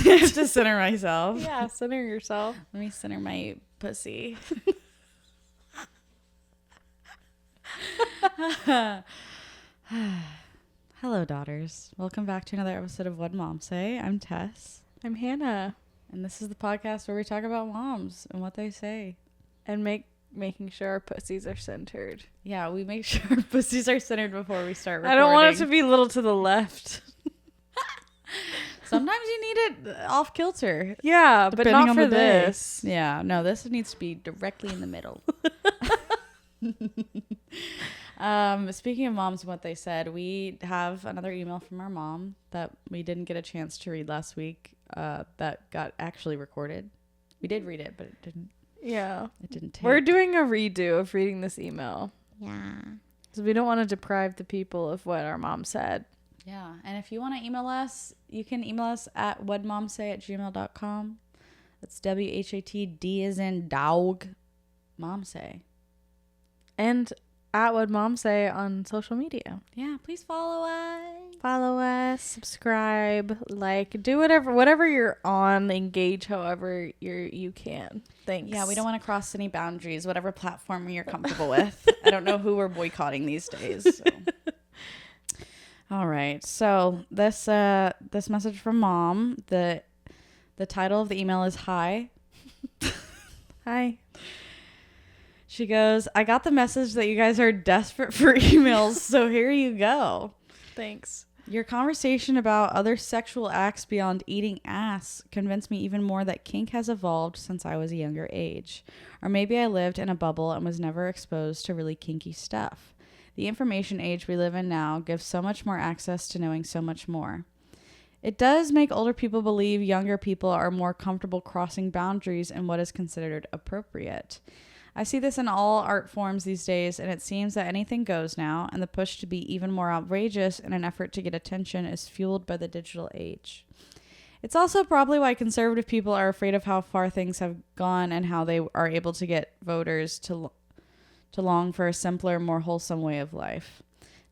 I have to center myself. Yeah, center yourself. Let me center my pussy. Hello, daughters. Welcome back to another episode of What Mom Say. I'm Tess. I'm Hannah. And this is the podcast where we talk about moms and what they say. And making sure our pussies are centered. Yeah, we make sure our pussies are centered before we start recording. I don't want it to be a little to the left. Sometimes you need it off kilter. Yeah, but not for this. Yeah, no, this needs to be directly in the middle. Speaking of moms and what they said, we have another email from our mom that we didn't get a chance to read last week. That got actually recorded. We did read it, but it didn't. Yeah, it didn't take. We're doing a redo of reading this email. Yeah, because we don't want to deprive the people of what our mom said. Yeah, and if you want to email us, you can email us at whatdmomsay@gmail.com. That's WHATD as in dog, momsay. And at whatmomsay on social media. Yeah, please follow us. Follow us, subscribe, like, do whatever you're on, engage however you can. Thanks. Yeah, we don't want to cross any boundaries, whatever platform you're comfortable with. I don't know who we're boycotting these days. So. All right. So this message from Mom, the title of the email is Hi. Hi. She goes, I got the message that you guys are desperate for emails, so here you go. Thanks. Your conversation about other sexual acts beyond eating ass convinced me even more that kink has evolved since I was a younger age. Or maybe I lived in a bubble and was never exposed to really kinky stuff. The information age we live in now gives so much more access to knowing so much more. It does make older people believe younger people are more comfortable crossing boundaries in what is considered appropriate. I see this in all art forms these days, and it seems that anything goes now, and the push to be even more outrageous in an effort to get attention is fueled by the digital age. It's also probably why conservative people are afraid of how far things have gone and how they are able to get voters to long for a simpler, more wholesome way of life.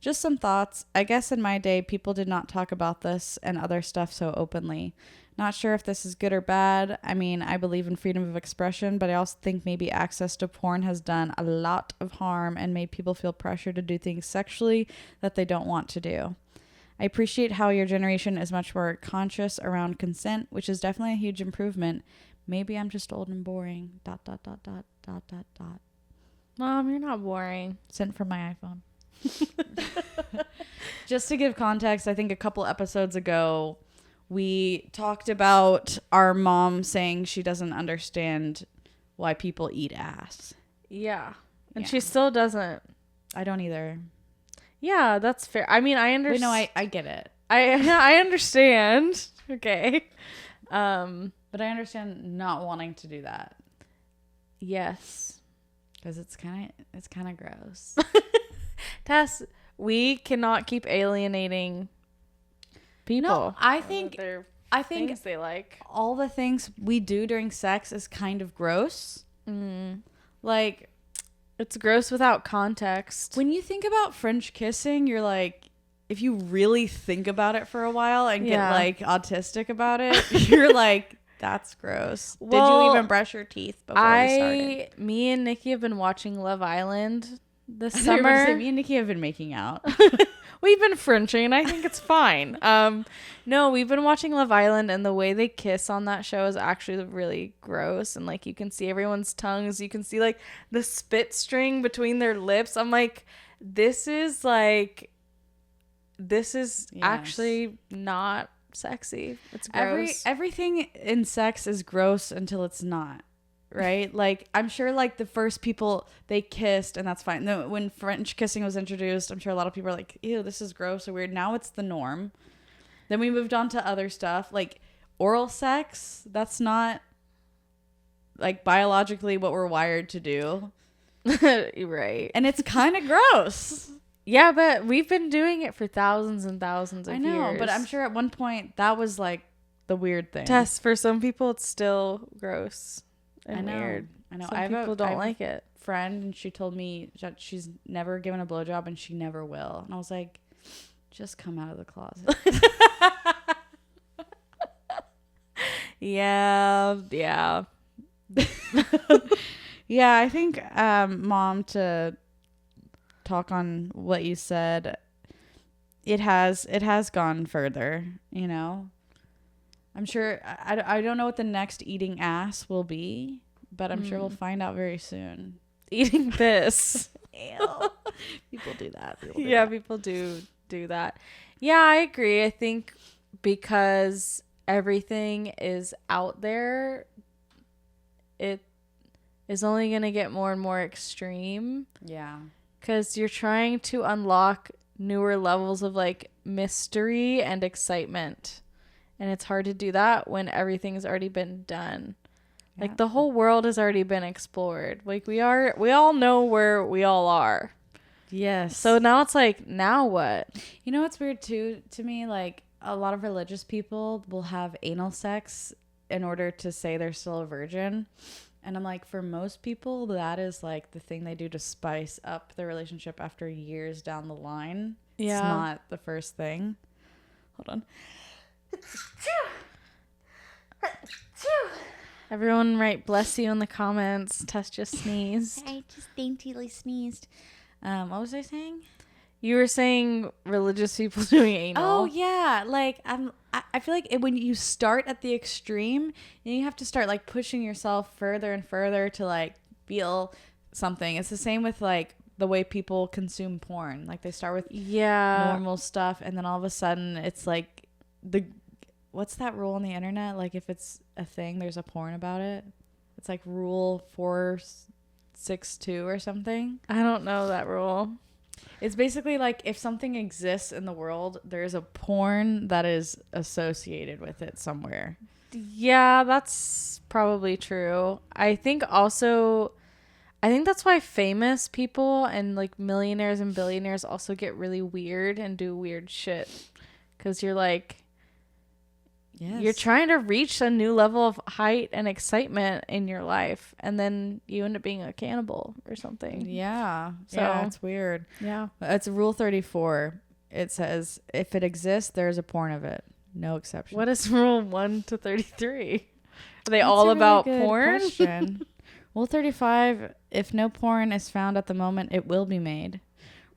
Just some thoughts. I guess in my day, people did not talk about this and other stuff so openly. Not sure if this is good or bad. I mean, I believe in freedom of expression, but I also think maybe access to porn has done a lot of harm and made people feel pressure to do things sexually that they don't want to do. I appreciate how your generation is much more conscious around consent, which is definitely a huge improvement. Maybe I'm just old and boring. ... Mom, you're not boring. Sent from my iPhone. Just to give context, I think a couple episodes ago, we talked about our mom saying she doesn't understand why people eat ass. Yeah. And she still doesn't. I don't either. Yeah, that's fair. I mean, I understand. No, I get it. I understand. Okay. But I understand not wanting to do that. Yes. Because it's kind of gross. Tess, we cannot keep alienating people. No, I think things they like. All the things we do during sex is kind of gross. Mm. Like, it's gross without context. When you think about French kissing, you're like, if you really think about it for a while and get like autistic about it, you're like, that's gross. Well, did you even brush your teeth before we started? Me and Nikki have been watching Love Island this summer. Me and Nikki have been making out. We've been Frenching, and I think it's fine. No, we've been watching Love Island, and the way they kiss on that show is actually really gross. And like, you can see everyone's tongues. You can see like the spit string between their lips. I'm like, this is actually not sexy. It's gross. Everything in sex is gross until it's not. Right? Like, I'm sure like the first people they kissed, and that's fine. No, when French kissing was introduced, I'm sure a lot of people are like, ew, this is gross or weird. Now it's the norm. Then we moved on to other stuff like oral sex. That's not like biologically what we're wired to do. Right. And it's kind of gross. Yeah, but we've been doing it for thousands and thousands of years. I know, but I'm sure at one point that was like the weird thing. Tess, for some people it's still gross. And weird. I know. Some people don't like it. Friend, and she told me that she's never given a blowjob and she never will. And I was like, just come out of the closet. Yeah. Yeah, I think, Mom, to talk on what you said, it has gone further, you know? I'm sure, I don't know what the next eating ass will be, but I'm sure we'll find out very soon. Eating this. Ew. People do that. People do that. Yeah, I agree. I think because everything is out there, it is only going to get more and more extreme. Yeah. Because you're trying to unlock newer levels of like mystery and excitement. And it's hard to do that when everything's already been done. Yeah. Like the whole world has already been explored. Like we all know where we all are. Yes. So now it's like, now what? You know what's weird too to me? Like a lot of religious people will have anal sex in order to say they're still a virgin. And I'm like, for most people, that is like the thing they do to spice up their relationship after years down the line. Yeah. It's not the first thing. Hold on. Everyone write bless you in the comments. Tess just sneezed. I just daintily sneezed. What was I saying? You were saying religious people doing anal. Oh yeah, like I feel like when you start at the extreme, you have to start like pushing yourself further and further to like feel something. It's the same with like the way people consume porn. Like they start with normal stuff, and then all of a sudden it's like what's that rule on the internet? Like if it's a thing, there's a porn about it. It's like rule 462 or something. I don't know that rule. It's basically like if something exists in the world, there's a porn that is associated with it somewhere. Yeah, that's probably true. I think that's why famous people and like millionaires and billionaires also get really weird and do weird shit. Because you're like, yes, you're trying to reach a new level of height and excitement in your life, and then you end up being a cannibal or something. Yeah. So yeah, it's weird. Yeah. It's Rule 34. It says, if it exists, there's a porn of it. No exception. What is Rule 1 to 33? Are they all about porn? Rule 35, if no porn is found at the moment, it will be made.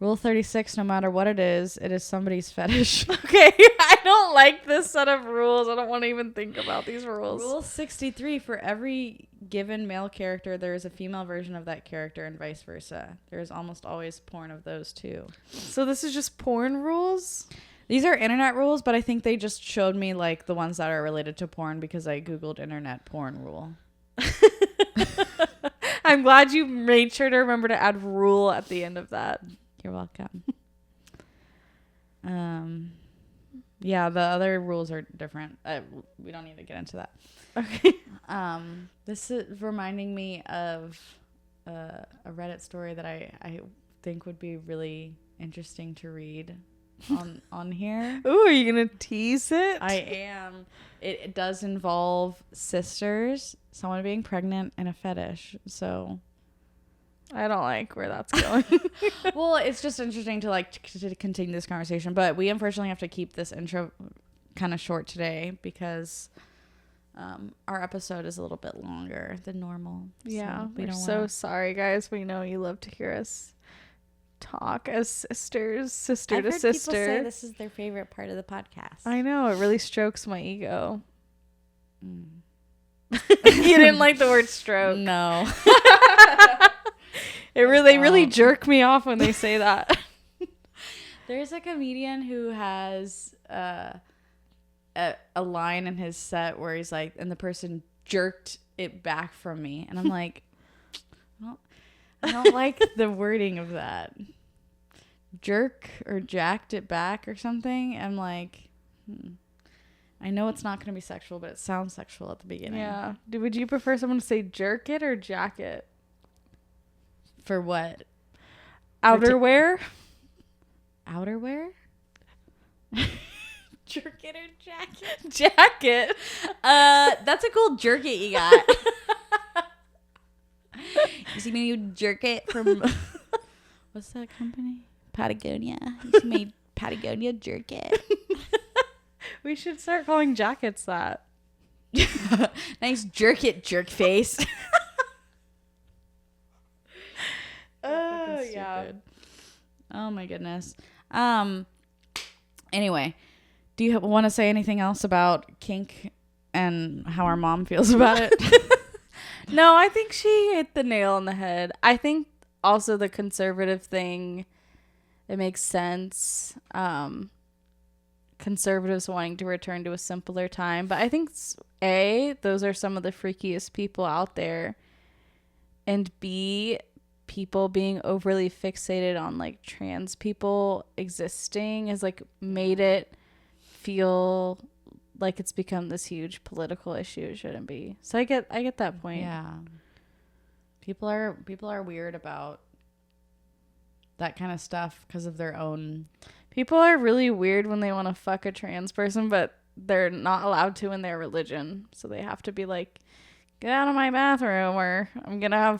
Rule 36, no matter what it is somebody's fetish. Okay, I don't like this set of rules. I don't want to even think about these rules. Rule 63, for every given male character, there is a female version of that character and vice versa. There is almost always porn of those too. So this is just porn rules? These are internet rules, but I think they just showed me like the ones that are related to porn because I Googled internet porn rule. I'm glad you made sure to remember to add rule at the end of that. You're welcome. Yeah, the other rules are different. We don't need to get into that. Okay. This is reminding me of a Reddit story that I think would be really interesting to read on here. Ooh, are you gonna tease it? I am. It does involve sisters, someone being pregnant, and a fetish. So I don't like where that's going. Well, it's just interesting to like to continue this conversation, but we unfortunately have to keep this intro kind of short today because our episode is a little bit longer than normal. Yeah, so we're so sorry, guys. We know you love to hear us talk as sisters, sister I've to heard sister. People say this is their favorite part of the podcast. I know, it really strokes my ego. You didn't like the word stroke? No. They really jerk me off when they say that. There's a comedian who has a line in his set where he's like, and the person jerked it back from me, and I'm like, I don't like the wording of that. Jerk or jacked it back or something. I'm like, I know it's not going to be sexual, but it sounds sexual at the beginning. Yeah. Would you prefer someone to say jerk it or jack it? For what? Outerwear? Outerwear? Jerk it or jacket? Jacket. That's a cool jerk it you got. You see me jerk it from what's that company? Patagonia. You see me Patagonia jerk it. We should start calling jackets that. Nice jerk face. Oh, yeah. Oh my goodness. Anyway, do you want to say anything else about kink and how our mom feels about it? No, I think she hit the nail on the head. I think also the conservative thing, it makes sense. Conservatives wanting to return to a simpler time. But I think, A, those are some of the freakiest people out there. And B, people being overly fixated on like trans people existing has like made it feel like it's become this huge political issue. It shouldn't be. So I get that point. Yeah. People are weird about that kind of stuff because of their own. People are really weird when they want to fuck a trans person, but they're not allowed to in their religion. So they have to be like, get out of my bathroom, or I'm gonna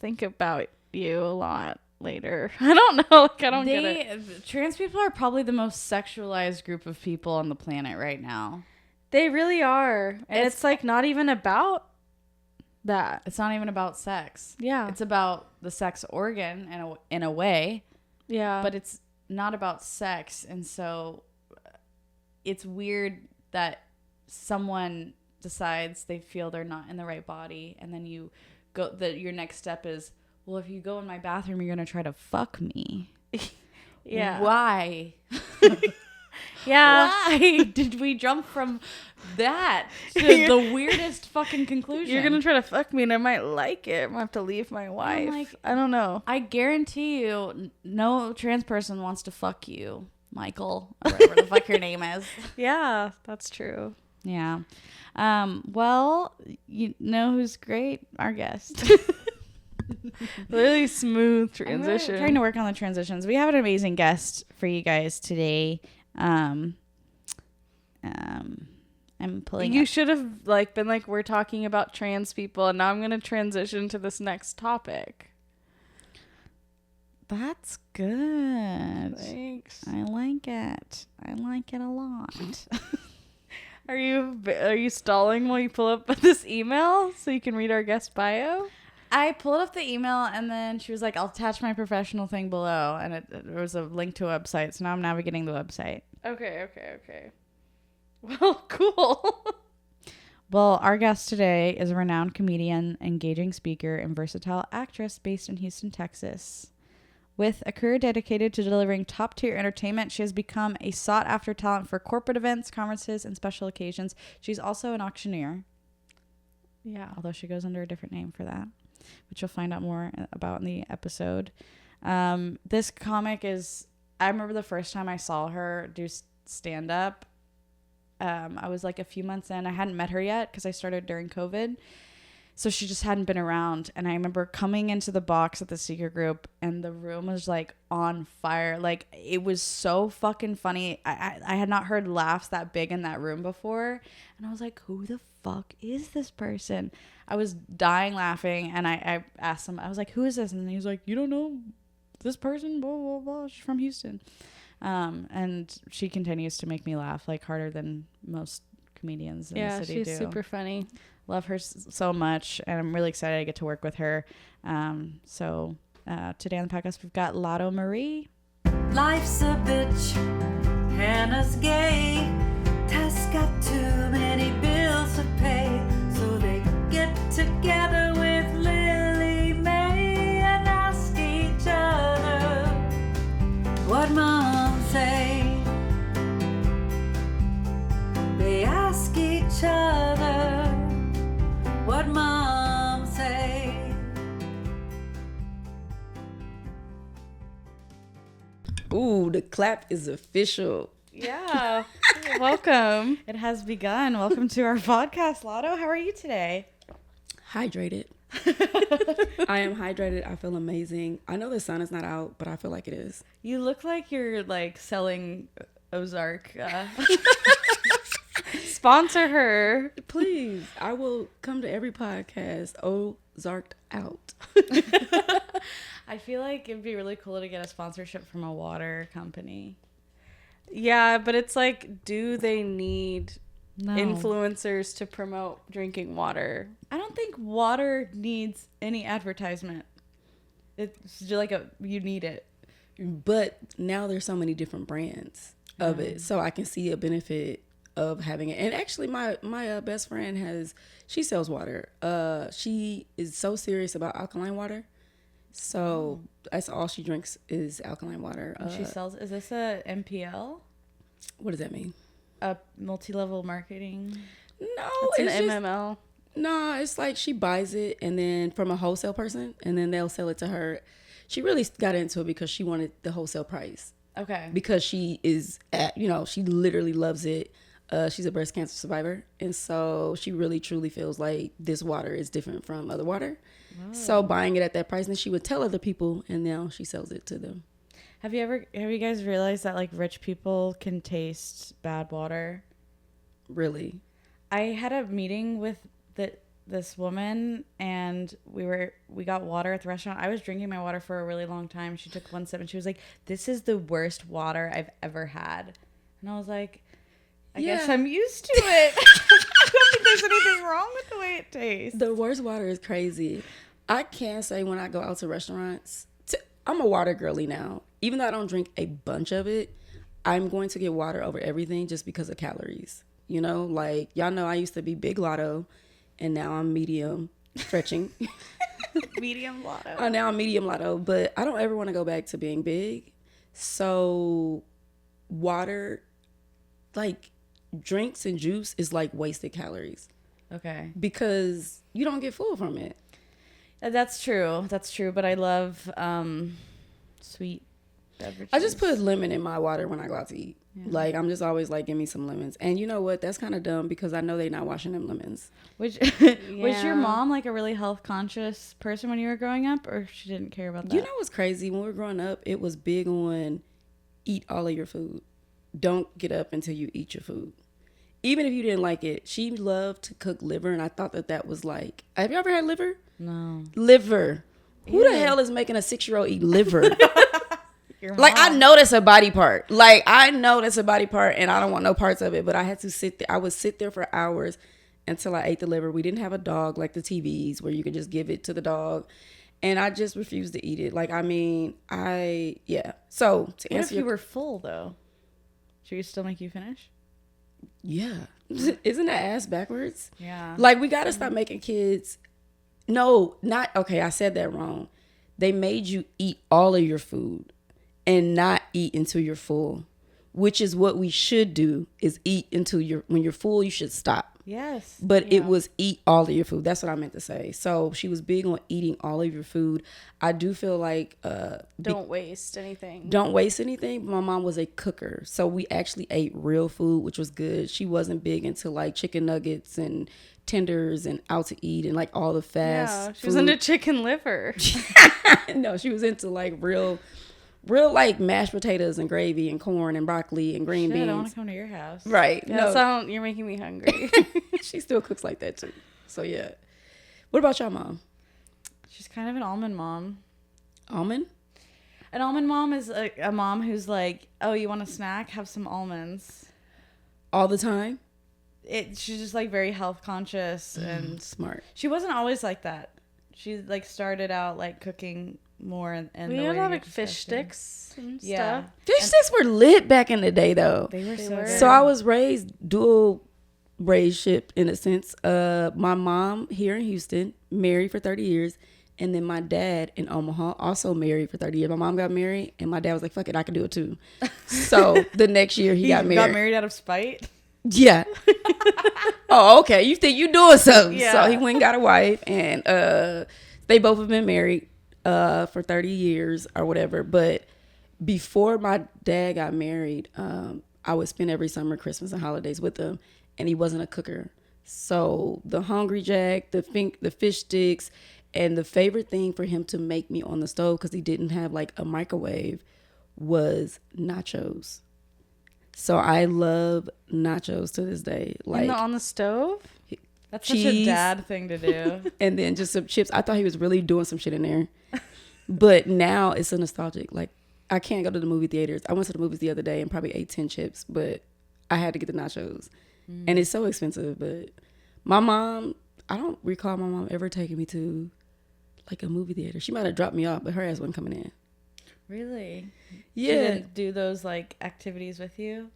think about you a lot later. I don't know. Like, I don't get it. Trans people are probably the most sexualized group of people on the planet right now. They really are. And it's like not even about that. It's not even about sex. Yeah. It's about the sex organ in a way. Yeah. But it's not about sex. And so it's weird that someone decides they feel they're not in the right body, and then you go your next step is, well, if you go in my bathroom, you're gonna try to fuck me. Yeah. Why? Yeah. Why did we jump from that to the weirdest fucking conclusion? You're gonna try to fuck me and I might like it. I might have to leave my wife. Like, I don't know. I guarantee you no trans person wants to fuck you, Michael, or whatever the fuck your name is. Yeah, that's true. Yeah. Well, you know who's great? Our guest. Really smooth transition. I'm trying to work on the transitions. We have an amazing guest for you guys today. I'm pulling. You should have like been like, we're talking about trans people, and now I'm gonna transition to this next topic. That's good. Thanks. I like it. I like it a lot. Are you stalling while you pull up this email so you can read our guest bio? I pulled up the email, and then she was like, I'll attach my professional thing below. And there was a link to a website. So now I'm navigating the website. Okay. Well, cool. Well, our guest today is a renowned comedian, engaging speaker, and versatile actress based in Houston, Texas. With a career dedicated to delivering top-tier entertainment, she has become a sought-after talent for corporate events, conferences, and special occasions. She's also an auctioneer. Yeah. Although she goes under a different name for that, which you'll find out more about in the episode. This comic is... I remember the first time I saw her do stand-up. I was like a few months in. I hadn't met her yet because I started during COVID. So she just hadn't been around. And I remember coming into the box at the secret group, and the room was like on fire. Like, it was so fucking funny. I had not heard laughs that big in that room before. And I was like, who the fuck is this person? I was dying laughing. And I asked him, I was like, who is this? And he was like, you don't know this person? Blah, blah, blah. She's from Houston. And she continues to make me laugh like harder than most comedians in the city do. Yeah, she's super funny. Love her so much, and I'm really excited to get to work with her. So today on the podcast, we've got Lotto Marie. Life's a bitch, Hannah's gay. Tess got too many bills to pay, so they get together with Lily May and ask each other what mom say. They ask each other what mom say. Ooh, the clap is official. Yeah. Welcome. It has begun. Welcome to our podcast, Lotto. How are you today? Hydrated. I am hydrated. I feel amazing. I know the sun is not out, but I feel like it is. You look like you're like selling Ozark. Sponsor her. Please, I will come to every podcast. Ozarked out. I feel like it'd be really cool to get a sponsorship from a water company. Yeah, but it's like, do they need No. influencers to promote drinking water. I don't think water needs any advertisement. It's just like you need it. But now there's so many different brands of it, so I can see a benefit of having it. And actually, my best friend she sells water. She is so serious about alkaline water, so that's all she drinks is alkaline water. She sells. Is this a MPL? What does that mean? A multi-level marketing. No, It's an just, MML. no. It's like she buys it and then from a wholesale person, and then they'll sell it to her. She really got into it because she wanted the wholesale price. Okay. Because she is she literally loves it. She's a breast cancer survivor, and so she really truly feels like this water is different from other water. So buying it at that price, and she would tell other people, and now she sells it to them. Have you guys realized that like rich people can taste bad water? Really? I had a meeting with this woman, and we got water at the restaurant. I was drinking my water for a really long time. She took one sip and she was like, "This is the worst water I've ever had." And I was like, I guess I'm used to it. I don't think there's anything wrong with the way it tastes. The worst water is crazy. I can say when I go out to restaurants, I'm a water girly now. Even though I don't drink a bunch of it, I'm going to get water over everything just because of calories. You know, like y'all know I used to be big Lotto, and now I'm medium stretching. Medium Lotto. Now I'm medium Lotto, but I don't ever want to go back to being big. So water, like drinks and juice is like wasted calories Okay. because you don't get full from it. That's true. That's true. But I love sweet beverages. I just put lemon in my water when I go out to eat. Yeah. Like, I'm just always like, give me some lemons. And you know what? That's kind of dumb because I know they're not washing them lemons. Was your mom like a really health conscious person when you were growing up, or she didn't care about that? You know what's crazy? When we were growing up, it was big on eat all of your food. Don't get up until you eat your food. Even if you didn't like it, she loved to cook liver, and I thought that was like, have you ever had liver? No. Liver. Ew. Who the hell is making a 6-year-old eat liver? Your Like, mom. I know that's a body part. Like, I know that's a body part, and I don't want no parts of it, but I had to sit there. I would sit there for hours until I ate the liver. We didn't have a dog like the TVs where you could just give it to the dog, and I just refused to eat it. Like, I mean, yeah. So, to What answer if you were full, though? Should we still make you finish? Yeah. Isn't that ass backwards? Yeah. Like, we got to stop making kids. No, not, okay, I said that wrong. They made you eat all of your food and not eat until you're full, which is what we should do, is eat until when you're full, you should stop. Yes. But it was eat all of your food. That's what I meant to say. So she was big on eating all of your food. I do feel like Don't waste anything. don't waste anything. My mom was a cooker, so we actually ate real food, which was good. She wasn't big into like chicken nuggets and tenders and out to eat and like all the fast She was into chicken liver. No, she was into like real like mashed potatoes and gravy and corn and broccoli and green beans. I want to come to your house. Right. Yeah, you're making me hungry. She still cooks like that too. So yeah. What about your mom? She's kind of an almond mom. Almond? An almond mom is a mom who's like, oh, you want a snack? Have some almonds. All the time? She's just like very health conscious and Smart. she wasn't always like that. She like started out like cooking more and We had a lot of fish sticks and stuff. Fish sticks were lit back in the day though. They were so were. good. So I was dual raised ship in a sense. My mom here in Houston, married for 30 years. And then my dad in Omaha, also married for 30 years. My mom got married and my dad was like, fuck it, I can do it too. So the next year he got married. Got married out of spite? Yeah. Oh, okay. You think you doing something. Yeah. So he went and got a wife, and they both have been married for 30 years or whatever. But before my dad got married, I would spend every summer, Christmas, and holidays with him, and he wasn't a cooker. So the Hungry Jack, the fish sticks, and the favorite thing for him to make me on the stove, because he didn't have like a microwave, was nachos. So I love nachos to this day. Like on the stove? That's cheese, such a dad thing to do. and then just some chips. I thought he was really doing some shit in there. But now it's so nostalgic. Like, I can't go to the movie theaters. I went to the movies the other day and probably ate 10 chips, but I had to get the nachos. and it's so expensive. But my mom, I don't recall my mom ever taking me to like a movie theater. She might have dropped me off, but her ass wasn't coming in. Really? Yeah. She didn't do those like activities with you?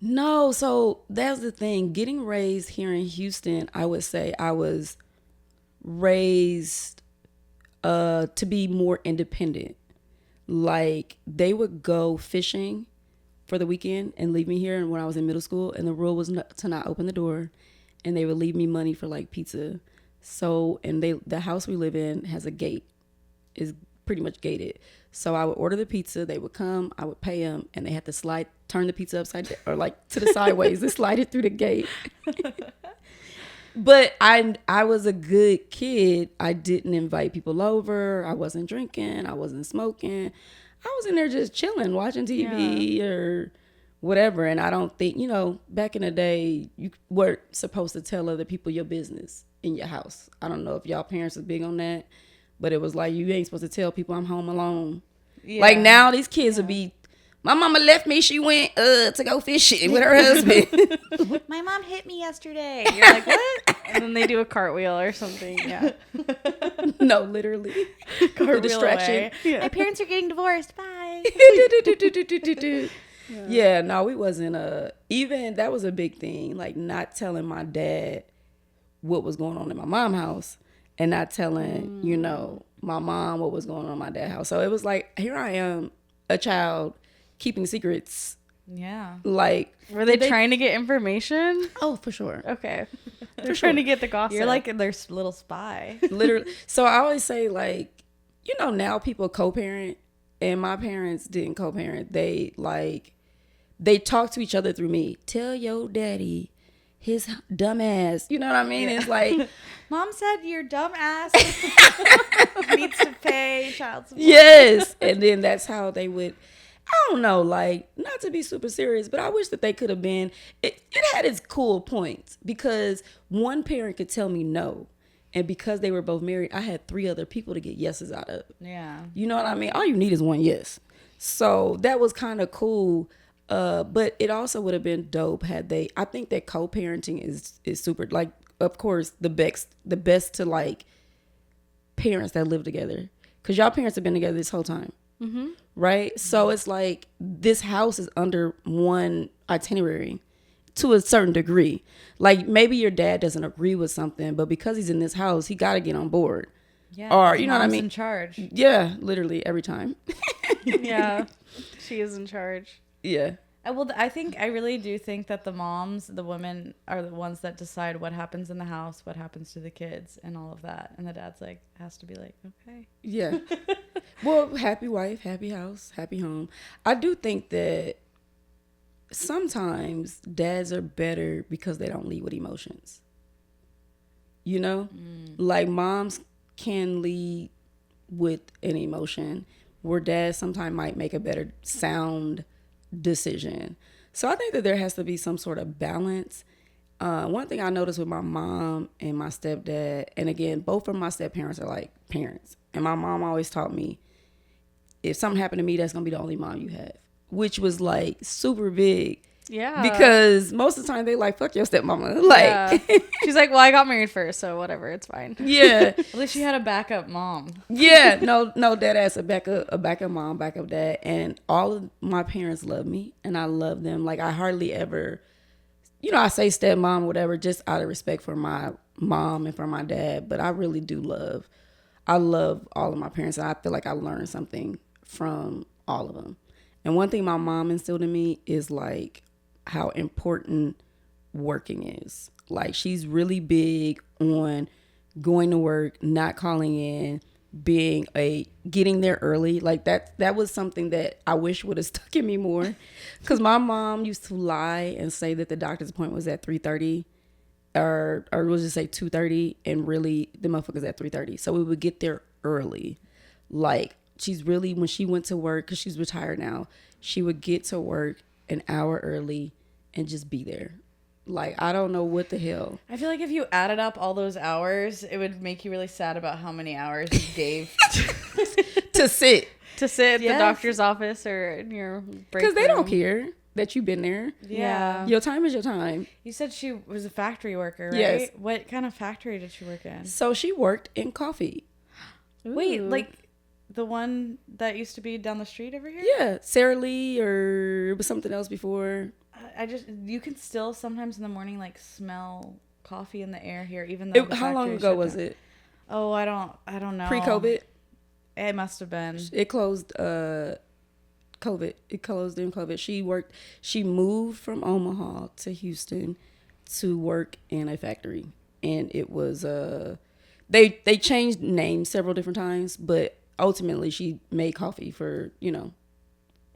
No, so that's the thing. Getting raised here in Houston, I would say I was raised to be more independent. Like they would go fishing for the weekend and leave me here when I was in middle school, and the rule was to not open the door, and they would leave me money for like pizza. So, and the house we live in has a gate, is pretty much gated. So I would order the pizza, they would come, I would pay them, and they had to turn the pizza upside down, or like to the sideways and slide it through the gate. But I was a good kid. I didn't invite people over. I wasn't drinking. I wasn't smoking. I was in there just chilling, watching TV or whatever. And I don't think, back in the day, you weren't supposed to tell other people your business in your house. I don't know if y'all parents was big on that, but it was like, you ain't supposed to tell people I'm home alone. Yeah. Like now these kids would be, my mama left me. She went to go fishing with her husband. My mom hit me yesterday. You're like, what? And then they do a cartwheel or something. Yeah. No, literally. Cartwheel distraction. Away. Yeah. My parents are getting divorced. Bye. Yeah, no, we wasn't even that was a big thing. Like not telling my dad what was going on in my mom's house, and not telling, my mom what was going on in my dad's house. So it was like, here I am, a child keeping secrets. Yeah. Like, were they trying to get information? Oh, for sure. Okay. They're trying to get the gossip. You're like their little spy. Literally. So I always say, like, now people co-parent, and my parents didn't co-parent. They talk to each other through me. Tell your daddy his dumb ass. You know what I mean? Yeah. It's like, Mom said your dumb ass needs to pay child support. Yes. And then that's how they would, I don't know, like, not to be super serious, but I wish that they could have been, it had its cool points, because one parent could tell me no. And because they were both married, I had 3 other people to get yeses out of. Yeah. You know what I mean? All you need is one yes. So that was kind of cool. But it also would have been dope had they, I think that co-parenting is super, like, of course, the best to like parents that live together. Because y'all parents have been together this whole time. Mm-hmm. Right? So it's like this house is under one itinerary to a certain degree. Like maybe your dad doesn't agree with something, but because he's in this house, he got to get on board. Yeah. Or, you know what I mean? In charge. Yeah, literally every time. Yeah. She is in charge. Yeah. Well, I really do think that the women are the ones that decide what happens in the house, what happens to the kids, and all of that. And the dad's like, has to be like, okay. Yeah. Well, happy wife, happy house, happy home. I do think that sometimes dads are better because they don't lead with emotions. Like moms can lead with an emotion, where dads sometimes might make a better sound decision. So I think that there has to be some sort of balance. One thing I noticed with my mom and my stepdad, and again, both of my step parents are like parents, and my mom always taught me, if something happened to me, that's gonna be the only mom you have, which was like super big. Yeah. Because most of the time they like, fuck your stepmama. Like, yeah. She's like, well, I got married first, so whatever, it's fine. Yeah. At least you had a backup mom. Yeah. No, dead ass, a backup mom, backup dad. And all of my parents love me, and I love them. Like, I hardly ever, I say stepmom or whatever, just out of respect for my mom and for my dad. But I really do love all of my parents, and I feel like I learned something from all of them. And one thing my mom instilled in me is like how important working is. Like, she's really big on going to work, not calling in, getting there early. Like that was something that I wish would have stuck in me more. Cause my mom used to lie and say that the doctor's appointment was at 3:30 or we'll just say 2:30, and really the motherfucker's at 3:30. So we would get there early. Like, she's really, when she went to work, cause she's retired now, she would get to work an hour early and just be there. Like, I don't know what the hell. I feel like if you added up all those hours, it would make you really sad about how many hours you gave to sit at the doctor's office or in your break because they room. don't care. that you've been there. Yeah. Your time is your time. You said she was a factory worker, right? Yes. What kind of factory did she work in? So she worked in coffee. Wait, Ooh. like the one that used to be down the street over here? Yeah, Sara Lee, or it was something else before. You can still sometimes in the morning like smell coffee in the air here, even though How long ago was it? Oh, I don't know. Pre-COVID? It must have been. It closed COVID. It closed in COVID. She moved from Omaha to Houston to work in a factory. And it was they changed names several different times, but ultimately she made coffee for,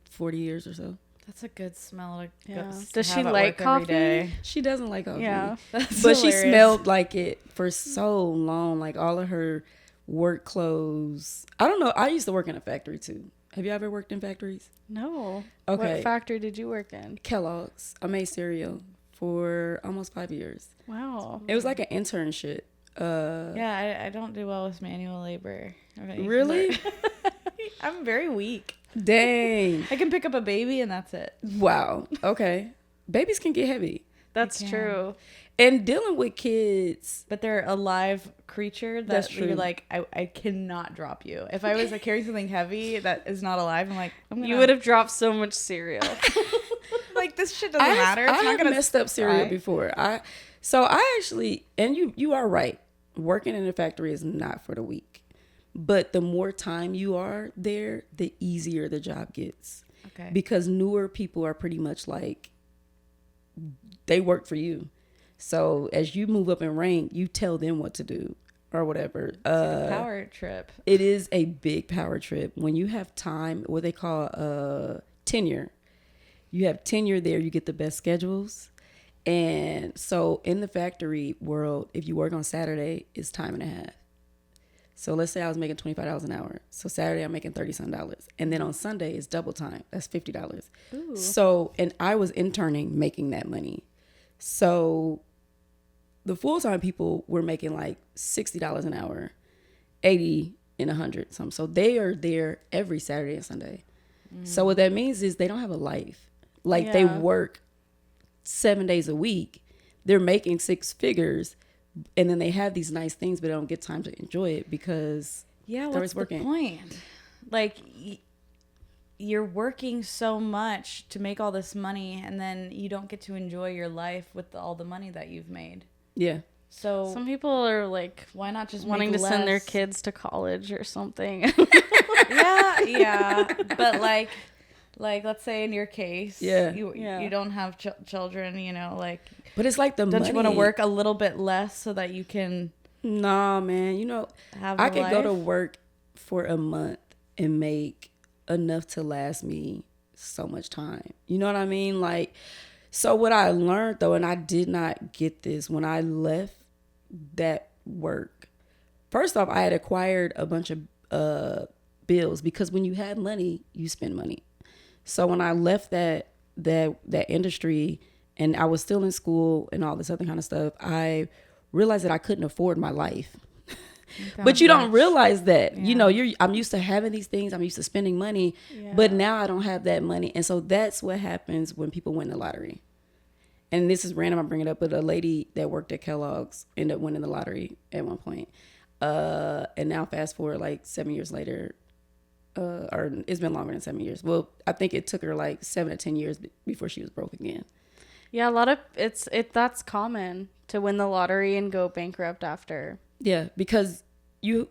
40 years or so. That's a good smell to Yeah. go, Does have she at like work every coffee? day. She doesn't like coffee. Yeah. But she hilarious. smelled like it for so long. Like all of her work clothes. I don't know. I used to work in a factory too. Have you ever worked in factories? No. Okay. What factory did you work in? Kellogg's. I made cereal for almost 5 years. Wow. It was like an internship. Yeah, I don't do well with manual labor. Really? I'm very weak. Dang. I can pick up a baby and that's it. Wow. Okay. Babies can get heavy. That's can. true. And dealing with kids. But they're a live creature That's that true. you're like, I cannot drop you. If I was carrying something heavy that is not alive, I'm like, You would have dropped so much cereal. like, this shit doesn't matter. It's I not have gonna messed up cereal fry. before. I actually, and you are right. Working in a factory is not for the weak. But the more time you are there, the easier the job gets. Okay. Because newer people are pretty much like, they work for you. So as you move up in rank, you tell them what to do or whatever. It's like a power trip. It is a big power trip. When you have time, what they call tenure. You have tenure there, you get the best schedules. And so in the factory world, if you work on Saturday, it's time and a half. So let's say I was making $25 an hour. So Saturday I'm making $30 and then on Sunday it's double time. That's $50. Ooh. So, and I was interning making that money. So the full-time people were making like $60 an hour, 80 and 100 something. So they are there every Saturday and Sunday. So what that means is they don't have a life. Like they Yeah. work 7 days a week. They're making six figures. And then they have these nice things, but they don't get time to enjoy it because Yeah, they're what's always the working. point? Like, you're working so much to make all this money, and then you don't get to enjoy your life with all the money that you've made. Yeah. So Some people are like why not just wanting make to send their less? kids to college or something. Yeah, but like let's say in your case, Yeah. you don't have children, like But it's like the don't money. you want to work a little bit less so that you can Nah, man. have I a could go to life? work for a month and make enough to last me so much time. You know what I mean? Like, so what I learned though, and I did not get this when I left that work. First off, I had acquired a bunch of bills because when you have money, you spend money. So when I left that industry and I was still in school and all this other kind of stuff, I realized that I couldn't afford my life. But you don't realize that. I'm used to having these things. I'm used to spending money. But now I don't have that money. And so that's what happens when people win the lottery. And this is random, I'm bringing it up, but a lady that worked at Kellogg's ended up winning the lottery at one point. And now fast forward like 7 years later, or it's been longer than 7 years. Well, I think it took her like 7 to 10 years before she was broke again. Yeah, a lot of that's common to win the lottery and go bankrupt after. Yeah, because you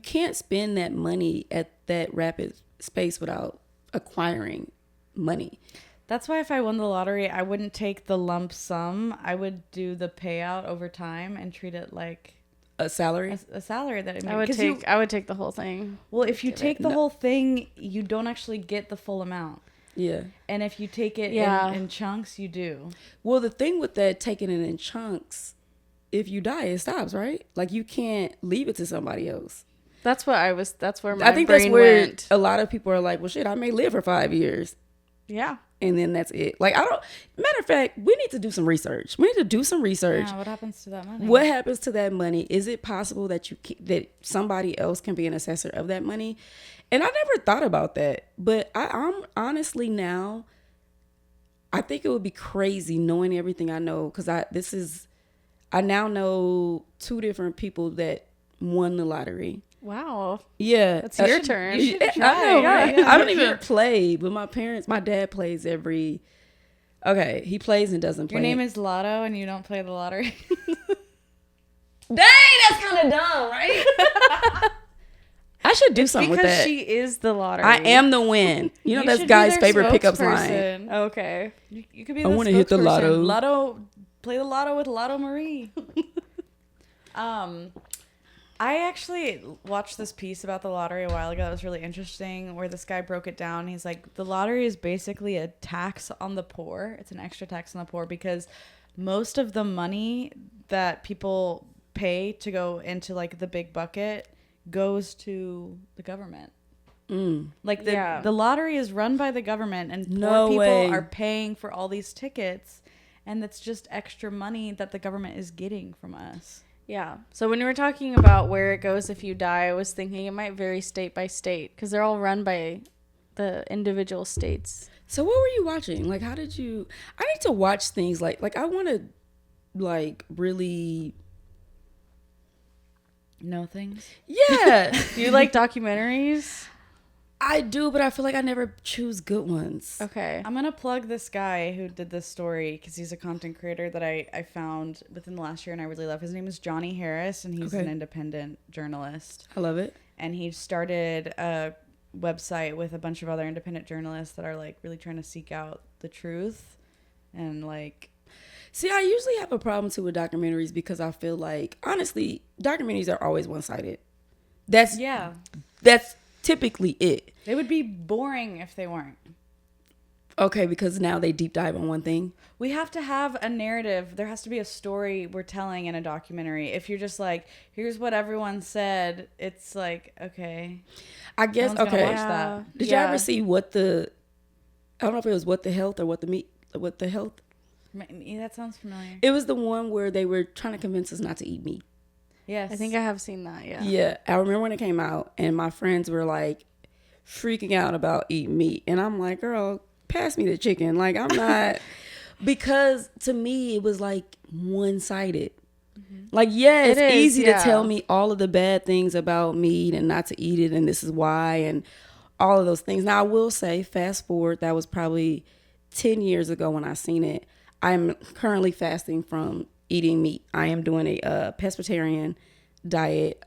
can't spend that money at that rapid space without acquiring money. That's why if I won the lottery, I wouldn't take the lump sum. I would do the payout over time and treat it like A salary? a salary that I made. I would take the whole thing. Well, if you take the whole thing, you don't actually get the full amount. Yeah. And if you take it Yeah. in chunks, you do. Well, the thing with that, taking it in chunks, if you die, it stops, right? Like you can't leave it to somebody else. That's where my I think brain that's where went. a lot of people are like, well, shit, I may live for 5 years. Yeah. And then that's it. Like, matter of fact, we need to do some research. We need to do some research. Yeah, what happens to that money? What happens to that money? Is it possible that that somebody else can be an assessor of that money? And I never thought about that. But I'm honestly now, I think it would be crazy knowing everything I know, because I now know 2 different people that won the lottery. Wow. Yeah, It's your turn. You should I try. know, Yeah, right? yeah. I don't even play, but my dad plays every. Okay, he plays and doesn't play. Your name is Lotto, and you don't play the lottery. Dang, that's kind of dumb, right? I should do something with Because that. she is the lottery. I am the win. You know, You that's should be guy's their favorite pickups line. spokesperson. Okay. You could be I the wanna hit the spokesperson. lotto. Lotto, play the lotto with Lotto Marie. I actually watched this piece about the lottery a while ago. It was really interesting, where this guy broke it down. He's like, the lottery is basically a tax on the poor. It's an extra tax on the poor, because most of the money that people pay to go into like the big bucket goes to the government. Like the lottery is run by the government, and No poor people way. are paying for all these tickets, and that's just extra money that the government is getting from us. Yeah. So when you were talking about where it goes if you die, I was thinking it might vary state by state, because they're all run by the individual states. So what were you watching? Like, how did you? I need to watch things like I want to, like, really. No things. Yeah, Do you like documentaries? I do, but I feel like I never choose good ones. Okay. I'm gonna plug this guy who did this story, because he's a content creator that I found within the last year, and I really love. His name is Johnny Harris, and he's Okay. an independent journalist. I love it. And he started a website with a bunch of other independent journalists that are like really trying to seek out the truth, and like, See, I usually have a problem too with documentaries, because I feel like, honestly, documentaries are always one-sided. That's typically it. they would be boring if they weren't. Okay, because now they deep dive on one thing. We have to have a narrative. There has to be a story we're telling in a documentary. If you're just like, here's what everyone said, it's like, okay. I guess, No one's gonna okay. watch that. Did you ever see I don't know if it was What the Health or What the Health? That sounds familiar. It was the one where they were trying to convince us not to eat meat. Yes. I think I have seen that, yeah. Yeah, I remember when it came out, and my friends were like freaking out about eating meat, and I'm like, girl, pass me the chicken. Like, I'm not, because to me it was like one-sided. Like, yeah, it's It is, easy to yeah. tell me all of the bad things about meat and not to eat it, and this is why, and all of those things. Now, I will say, fast forward, that was probably 10 years ago when I seen it. I'm currently fasting from eating meat. I am doing a pescatarian diet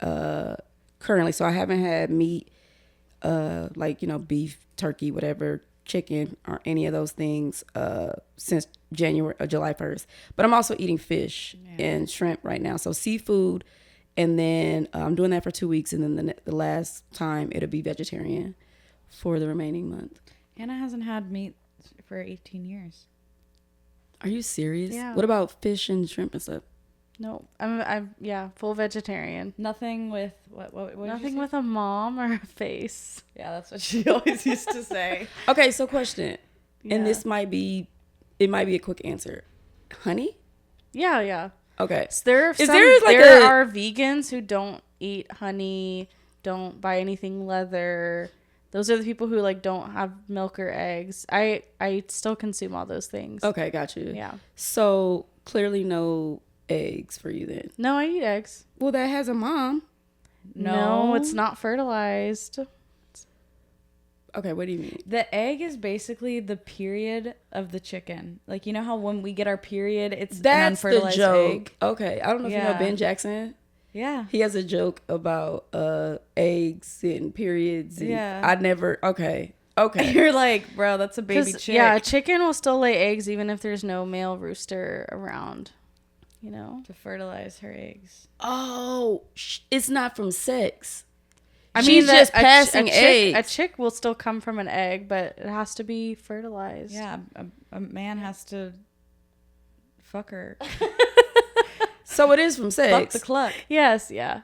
currently, so I haven't had meat, like, you know, beef, turkey, whatever, chicken, or any of those things since July 1st. But I'm also eating fish and shrimp right now, so seafood, and then I'm doing that for 2 weeks, and then the last time it'll be vegetarian for the remaining month. Hannah hasn't had meat for 18 years. Are you serious? Yeah. What about fish and shrimp and stuff? No, I'm full vegetarian. Nothing with what did you Nothing say? with a mom or a face. Yeah, that's what she always used to say. Okay, so question, Yeah. and it might be a quick answer. Honey? Yeah. Okay. So there are there are vegans who don't eat honey, don't buy anything leather. Those are the people who like don't have milk or eggs. I still consume all those things. Okay, got you. Yeah. So clearly no eggs for you then. No, I eat eggs. Well, that has a mom. No, it's not fertilized. Okay, what do you mean? The egg is basically the period of the chicken. Like, you know how when we get our period, it's an That's the unfertilized joke. egg? Okay, I don't know if you Yeah. know Ben Jackson. Yeah. He has a joke about eggs and periods. And Yeah. I never. Okay. You're like, bro, that's a baby 'Cause, chick. yeah, a chicken will still lay eggs even if there's no male rooster around. You know? To fertilize her eggs. Oh, it's not from sex. I She's mean, just passing eggs. A chick will still come from an egg, but it has to be fertilized. Yeah, a man has to fuck her. So it is from Fuck sex. the cluck. Yes, yeah.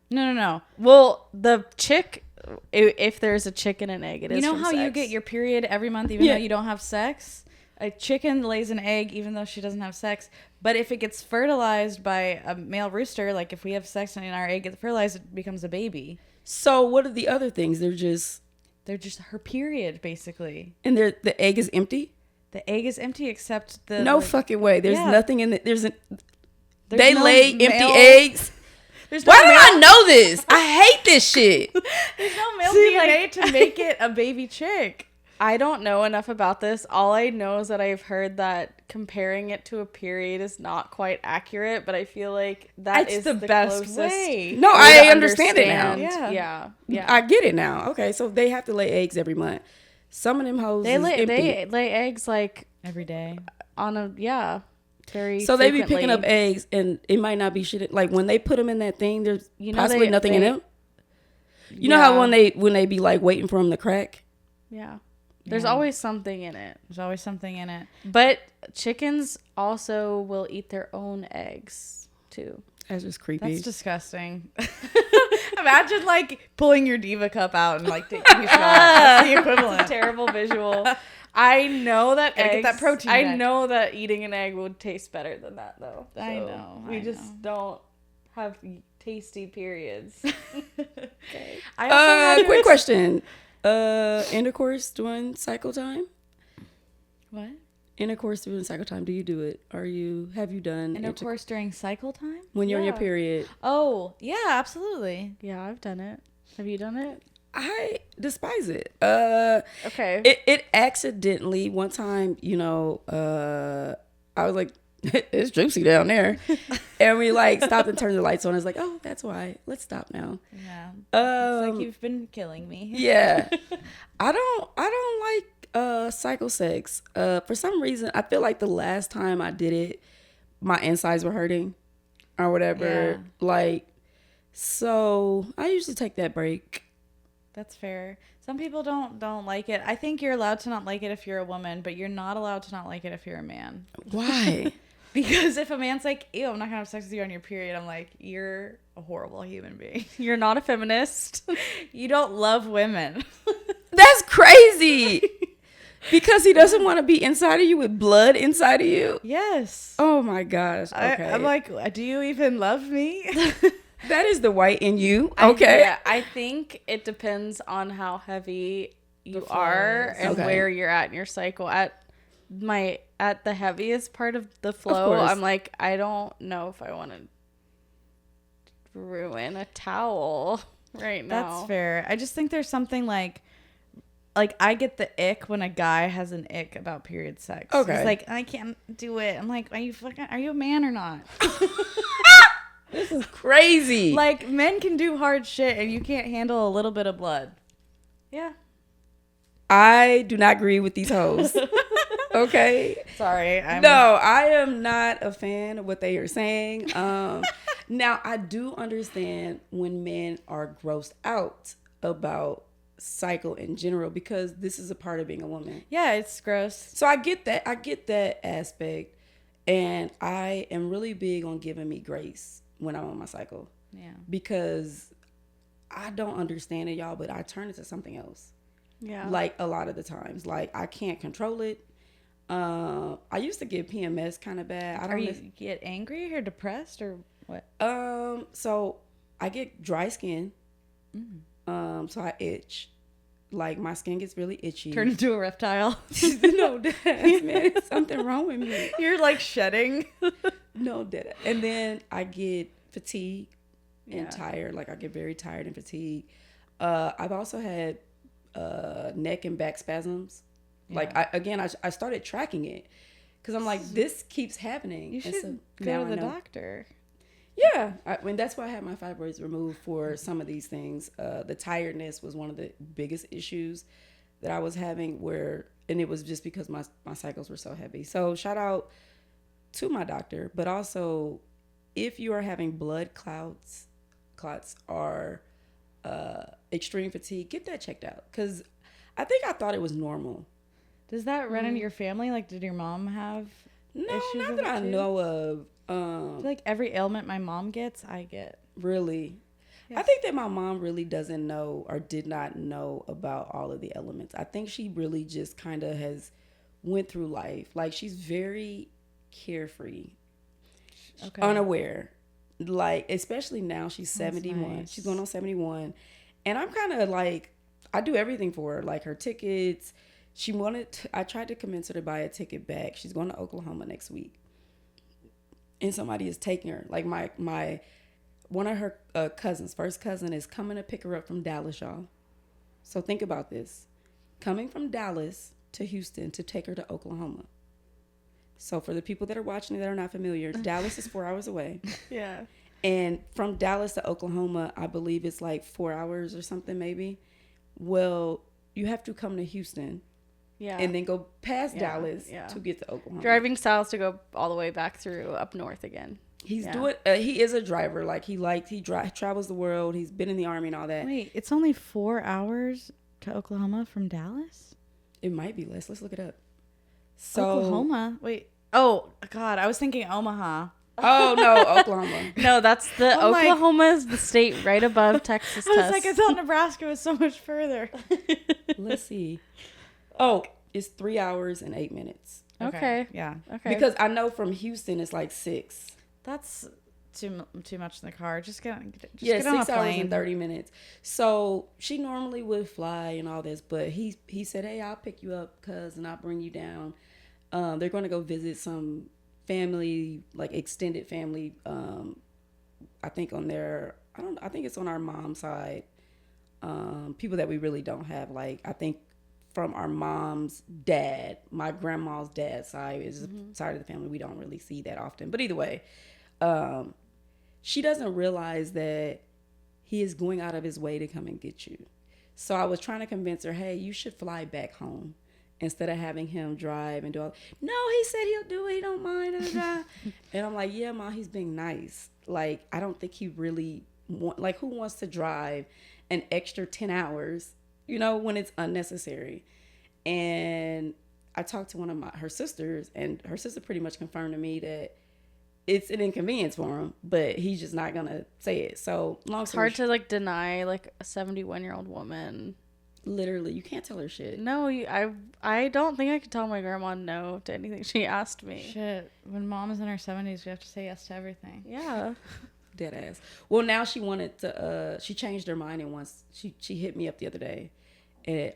No. Well, the chick, if there's a chick and an egg, it is You know from how you sex. get your period every month even Yeah. though you don't have sex? A chicken lays an egg even though she doesn't have sex. But if it gets fertilized by a male rooster, like if we have sex and our egg gets fertilized, it becomes a baby. So what are the other things? They're just They're just her period, basically. the egg is empty. The egg is empty except the No fucking way. There's Yeah. nothing in it. They no lay empty male- eggs. There's no Why male, do I know this? I hate this shit. there's no male See, DNA like- to make it a baby chick. I don't know enough about this. All I know is that I've heard that comparing it to a period is not quite accurate, but I feel like that It's is the the best closest way. No, way I to understand it now. understand. Yeah. Yeah. I get it now. Okay, so they have to lay eggs every month. Some of them hoes They is lay empty. eggs like Every day. on a very So they be picking up frequently. eggs, and it might not be shit. Like when they put them in that thing, there's You know, possibly they- nothing in they- them. You know how Yeah. when they be like waiting for them to crack. Yeah. There's Yeah. always something in it. There's always something in it. But chickens also will eat their own eggs too. That's just creepy. That's disgusting. Imagine like pulling your diva cup out and like taking a shot. That's the equivalent. Terrible visual. I know that Gotta eggs, get that protein I back. know that eating an egg would taste better than that though. I So know, We I just don't have tasty periods. I also had Quick question. Intercourse during cycle time? What? Intercourse during cycle time. Do you do it? Have you done Intercourse during cycle time? when you're on your Yeah. period? Oh, yeah, absolutely. Yeah, I've done it. Have you done it? I despise it. Okay. It accidentally one time, I was like, it's juicy down there, and we like stopped and turned the lights on. I was like, oh, that's why. Let's stop now. Yeah. It's like Um, you've been killing me. yeah, I don't like cycle sex. For some reason, I feel like the last time I did it, my insides were hurting, or whatever. Yeah. Like, so I usually take that break. That's fair. Some people don't like it. I think you're allowed to not like it if you're a woman, but you're not allowed to not like it if you're a man. Why? Because if a man's like, ew, I'm not gonna have sex with you on your period, I'm like, you're a horrible human being. You're not a feminist. You don't love women. That's crazy. Because he doesn't want to be inside of you with blood inside of you. Yes. Oh my gosh. Okay. I'm like, do you even love me? that is the white in you. Okay. Yeah, I think it depends on how heavy you flow are is. and Okay. where you're at in your cycle. At the heaviest part of the flow, course. I'm like, I don't know if I want to ruin a towel right now. That's fair. I just think there's something like I get the ick when a guy has an ick about period sex. Okay. He's like, I can't do it. I'm like, are you a man or not? This is crazy. Like, men can do hard shit and you can't handle a little bit of blood. Yeah. I do not agree with these hoes. Okay. Sorry. No, I am not a fan of what they are saying. Now, I do understand when men are grossed out about cycle in general because this is a part of being a woman. Yeah, it's gross. So I get that. I get that aspect. And I am really big on giving me grace when I'm on my cycle Yeah. because I don't understand it, y'all, but I turn it to something else. Yeah. Like a lot of the times. Like I can't control it. I used to get PMS kind of bad. I don't Are you get angry or depressed or what? So I get dry skin. So I itch. Like my skin gets really itchy. Turn into a reptile. No, man, there's something wrong with me. You're like shedding. No, dead. And then I get fatigued and Yeah. tired. Like I get very tired and fatigued. I've also had neck and back spasms. Like I started tracking it because I'm like, this keeps happening. You And should so go now to I the know. doctor. Yeah, and that's why I had my fibroids removed for some of these things. The tiredness was one of the biggest issues that I was having and it was just because my cycles were so heavy. So shout out to my doctor, but also if you are having blood clots or extreme fatigue, get that checked out because I think I thought it was normal. Does that run in your family? Like, did your mom have No, issues not with that I it too? know of. I feel like every ailment my mom gets, I get. Really? I think that my mom really doesn't know or did not know about all of the elements. I think she really just kind of has went through life. Like she's very carefree, Okay. unaware. Like especially now she's 71. nice. She's going on 71. And I'm kind of like I do everything for her, like her tickets. I tried to convince her to buy a ticket back. She's going to Oklahoma next week. And somebody is taking her. Like one of her cousins, first cousin, is coming to pick her up from Dallas, y'all. So think about this. Coming from Dallas to Houston to take her to Oklahoma. So for the people that are watching that are not familiar, Dallas is 4 hours away. Yeah. And from Dallas to Oklahoma, I believe it's like 4 hours or something maybe. Well, you have to come to Houston. Yeah. And then go past Dallas to get to Oklahoma. Driving south to go all the way back through up north again. He's doing. He is a driver. Like he travels the world. He's been in the Army and all that. Wait, it's only 4 hours to Oklahoma from Dallas? It might be less. Let's look it up. So Oklahoma? Wait. Oh, God. I was thinking Omaha. Oh, no. Oklahoma. No, that's the I'm like- Oklahoma is the state right above Texas. I was like, I thought Nebraska was so much further. Let's see. Oh, it's 3 hours and 8 minutes. Okay. Yeah. Okay. Because I know from Houston it's like 6. That's too much in the car. Just get on a 6 hours plane. and 30 minutes. So she normally would fly and all this, but he said, hey, I'll pick you up, cuz, and I'll bring you down. They're going to go visit some family, like extended family. I think I think it's on our mom's side. People that we really don't have. Like, I think from our mom's dad, my grandma's dad's side is the side of the family we don't really see that often. But either way, she doesn't realize that he is going out of his way to come and get you. So I was trying to convince her, hey, you should fly back home instead of having him drive and do all. No, he said he'll do it. He don't mind. And I'm like, yeah, Ma, he's being nice. Like, I don't think he really who wants to drive an extra 10 hours, when it's unnecessary. And I talked to one of her sisters, and her sister pretty much confirmed to me that it's an inconvenience for him, but he's just not gonna say it. So long story It's hard to deny a 71-year-old woman. Literally, you can't tell her shit. No, I don't think I could tell my grandma no to anything she asked me. Shit. When mom is in her 70s, we have to say yes to everything. Yeah. Dead ass. Well, now she wanted to. She changed her mind, and once she hit me up the other day,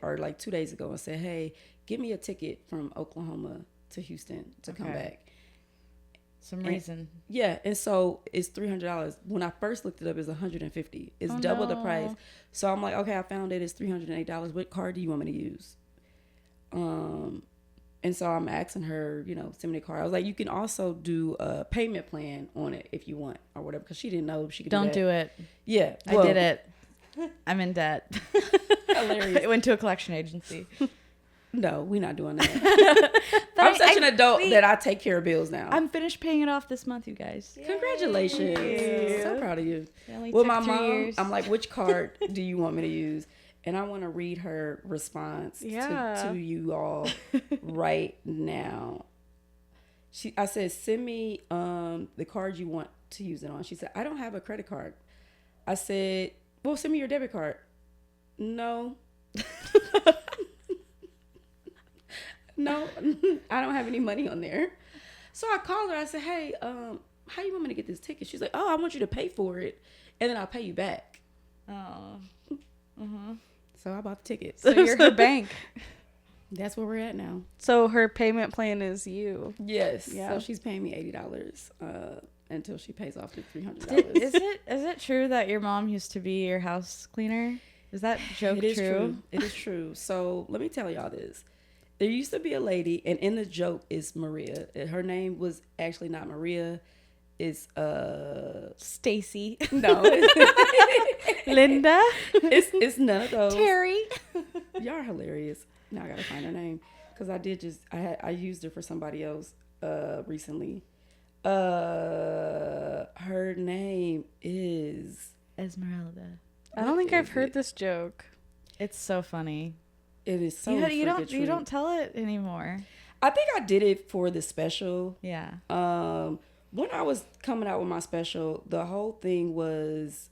or 2 days ago, and said, "Hey, give me a ticket from Oklahoma to Houston to come back." Some reason. Yeah, and so it's $300. When I first looked it up, it's $150. It's double the price. So I'm like, okay, I found it. It's $308. What card do you want me to use? And so I'm asking her, send me the card. I was like, you can also do a payment plan on it if you want or whatever, because she didn't know she could Don't do it. Yeah, I did it. I'm in debt. Hilarious. I went to a collection agency. No, we're not doing that. I'm such an adult that I take care of bills now. I'm finished paying it off this month, you guys. Congratulations. So proud of you. Only Well, took my 3 mom, years. I'm like, which card do you want me to use? And I want to read her response to you all right now. I said, send me the card you want to use it on. She said, I don't have a credit card. I said, well, send me your debit card. No. No, I don't have any money on there. So I called her. I said, hey, how you want me to get this ticket? She's like, oh, I want you to pay for it, and then I'll pay you back. Oh. So I bought the tickets. So you're her bank. That's where we're at now. So her payment plan is you. Yes. Yeah. So she's paying me $80 until she pays off the $300. Is it true that your mom used to be your house cleaner? Is that joke It is true? It is true. So let me tell y'all this. There used to be a lady, and in the joke is Maria. Her name was actually not Maria. It's Stacy. no, Linda? it's none of those. Terry. Y'all are hilarious. Now I gotta find her name because I used her for somebody else recently. Her name is Esmeralda. I don't think I've heard this joke. It's so funny. It is so. You freaking true. don't tell it anymore. I think I did it for the special. Yeah. When I was coming out with my special, the whole thing was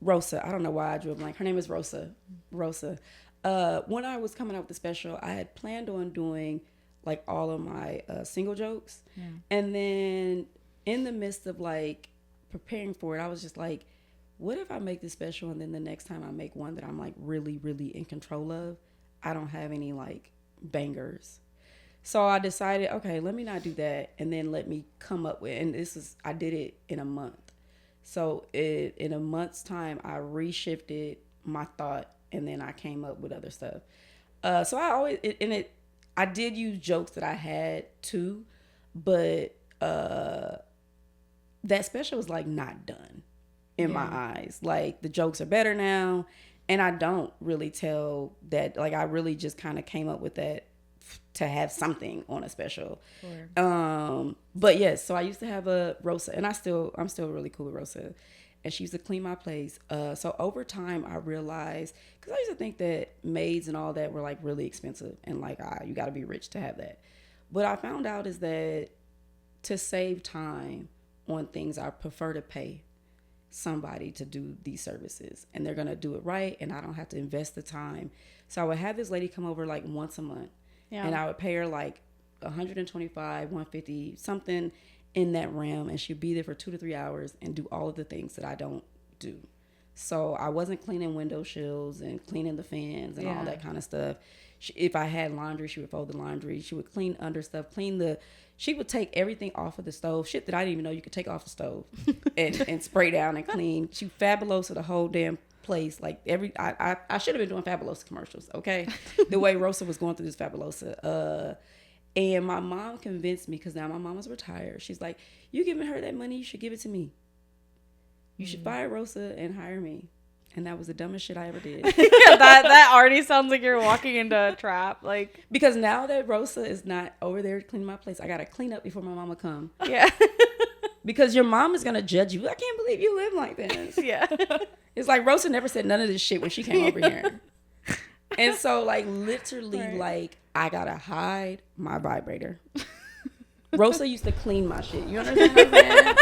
Rosa. I don't know why I drew a blank. Her name is Rosa. Rosa. When I was coming out with the special, I had planned on doing all of my single jokes. Yeah. And then in the midst of preparing for it, I was just like, what if I make this special and then the next time I make one that I'm really, really in control of, I don't have any like bangers. So I decided, okay, let me not do that, and then let me come up with. And I did it in a month. So in a month's time, I reshifted my thought, and then I came up with other stuff. So I did use jokes that I had too, but that special was like not done in my eyes. Like the jokes are better now, and I don't really tell that. Like I really just kind of came up with that to have something on a special. Sure. But yes, so I used to have a Rosa, and I'm still really cool with Rosa, and she used to clean my place. So over time I realized, because I used to think that maids and all that were like really expensive, and like you got to be rich to have that. What I found out is that to save time on things, I prefer to pay somebody to do these services, and they're gonna do it right, and I don't have to invest the time. So I would have this lady come over like once a month. Yeah. And I would pay her like $125, $150, something in that realm. And she'd be there for 2 to 3 hours and do all of the things that I don't do. So I wasn't cleaning window shills and cleaning the fans and all that kind of stuff. If I had laundry, she would fold the laundry. She would clean under stuff, she would take everything off of the stove. Shit that I didn't even know you could take off the stove and spray down and clean. She Fabulosa the whole damn place. Like I should have been doing Fabulosa commercials, okay? The way Rosa was going through this Fabulosa. And my mom convinced me, because now my mom is retired. She's like, you giving her that money, you should give it to me. You should fire Rosa and hire me. And that was the dumbest shit I ever did. that already sounds like you're walking into a trap. Like, because now that Rosa is not over there cleaning my place, I gotta clean up before my mama come. Yeah. Because your mom is gonna judge you. I can't believe you live like this. Yeah. It's like Rosa never said none of this shit when she came over here. And so like literally like I gotta hide my vibrator. Rosa used to clean my shit. You understand what I'm saying?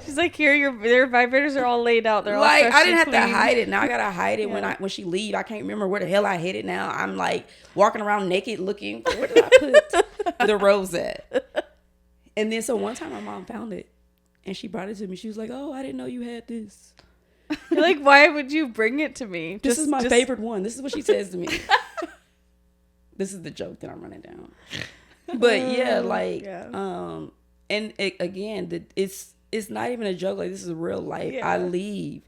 She's like, here, your vibrators are all laid out. They're like, all I didn't have clean. to hide it. Now I gotta hide it when she leave. I can't remember where the hell I hid it now. I'm like walking around naked looking. Where did I put the rose at? And then so one time my mom found it and she brought it to me. She was like, oh, I didn't know you had this. You're like, why would you bring it to me? This is my favorite one. This is what she says to me. This is the joke that I'm running down. But yeah, like, and again, it's not even a joke. Like, this is real life. Yeah. I leave,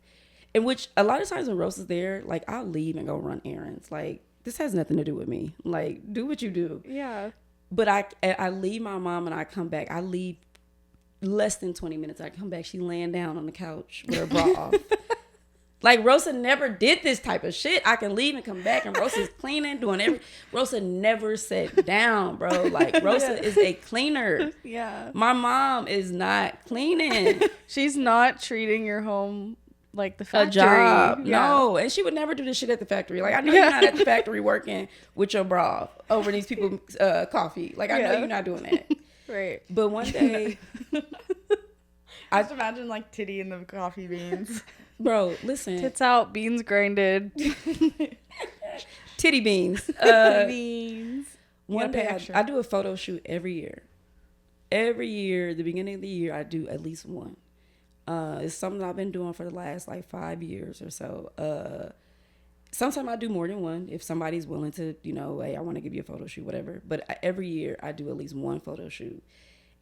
and which a lot of times when Rose is there, like, I'll leave and go run errands. Like, this has nothing to do with me. Like, do what you do. Yeah. But I leave my mom and I come back. I leave less than 20 minutes. I come back. She laying down on the couch with her bra off. Like, Rosa never did this type of shit. I can leave and come back and Rosa's cleaning, doing everything. Rosa never sat down, bro. Like, Rosa is a cleaner. Yeah. My mom is not cleaning. She's not treating your home like the factory. A job. Yeah. No. And she would never do this shit at the factory. Like, I know you're not at the factory working with your bra off over these people's coffee. Like, I know you're not doing that. Right. But one day... I just imagine, like, titty in the coffee beans. Bro, listen. Tits out, beans grinded. Titty beans. Titty beans. One day I do a photo shoot every year. Every year, the beginning of the year, I do at least one. It's something I've been doing for the last like 5 years or so. Sometimes I do more than one if somebody's willing to, hey, I want to give you a photo shoot, whatever. But every year I do at least one photo shoot.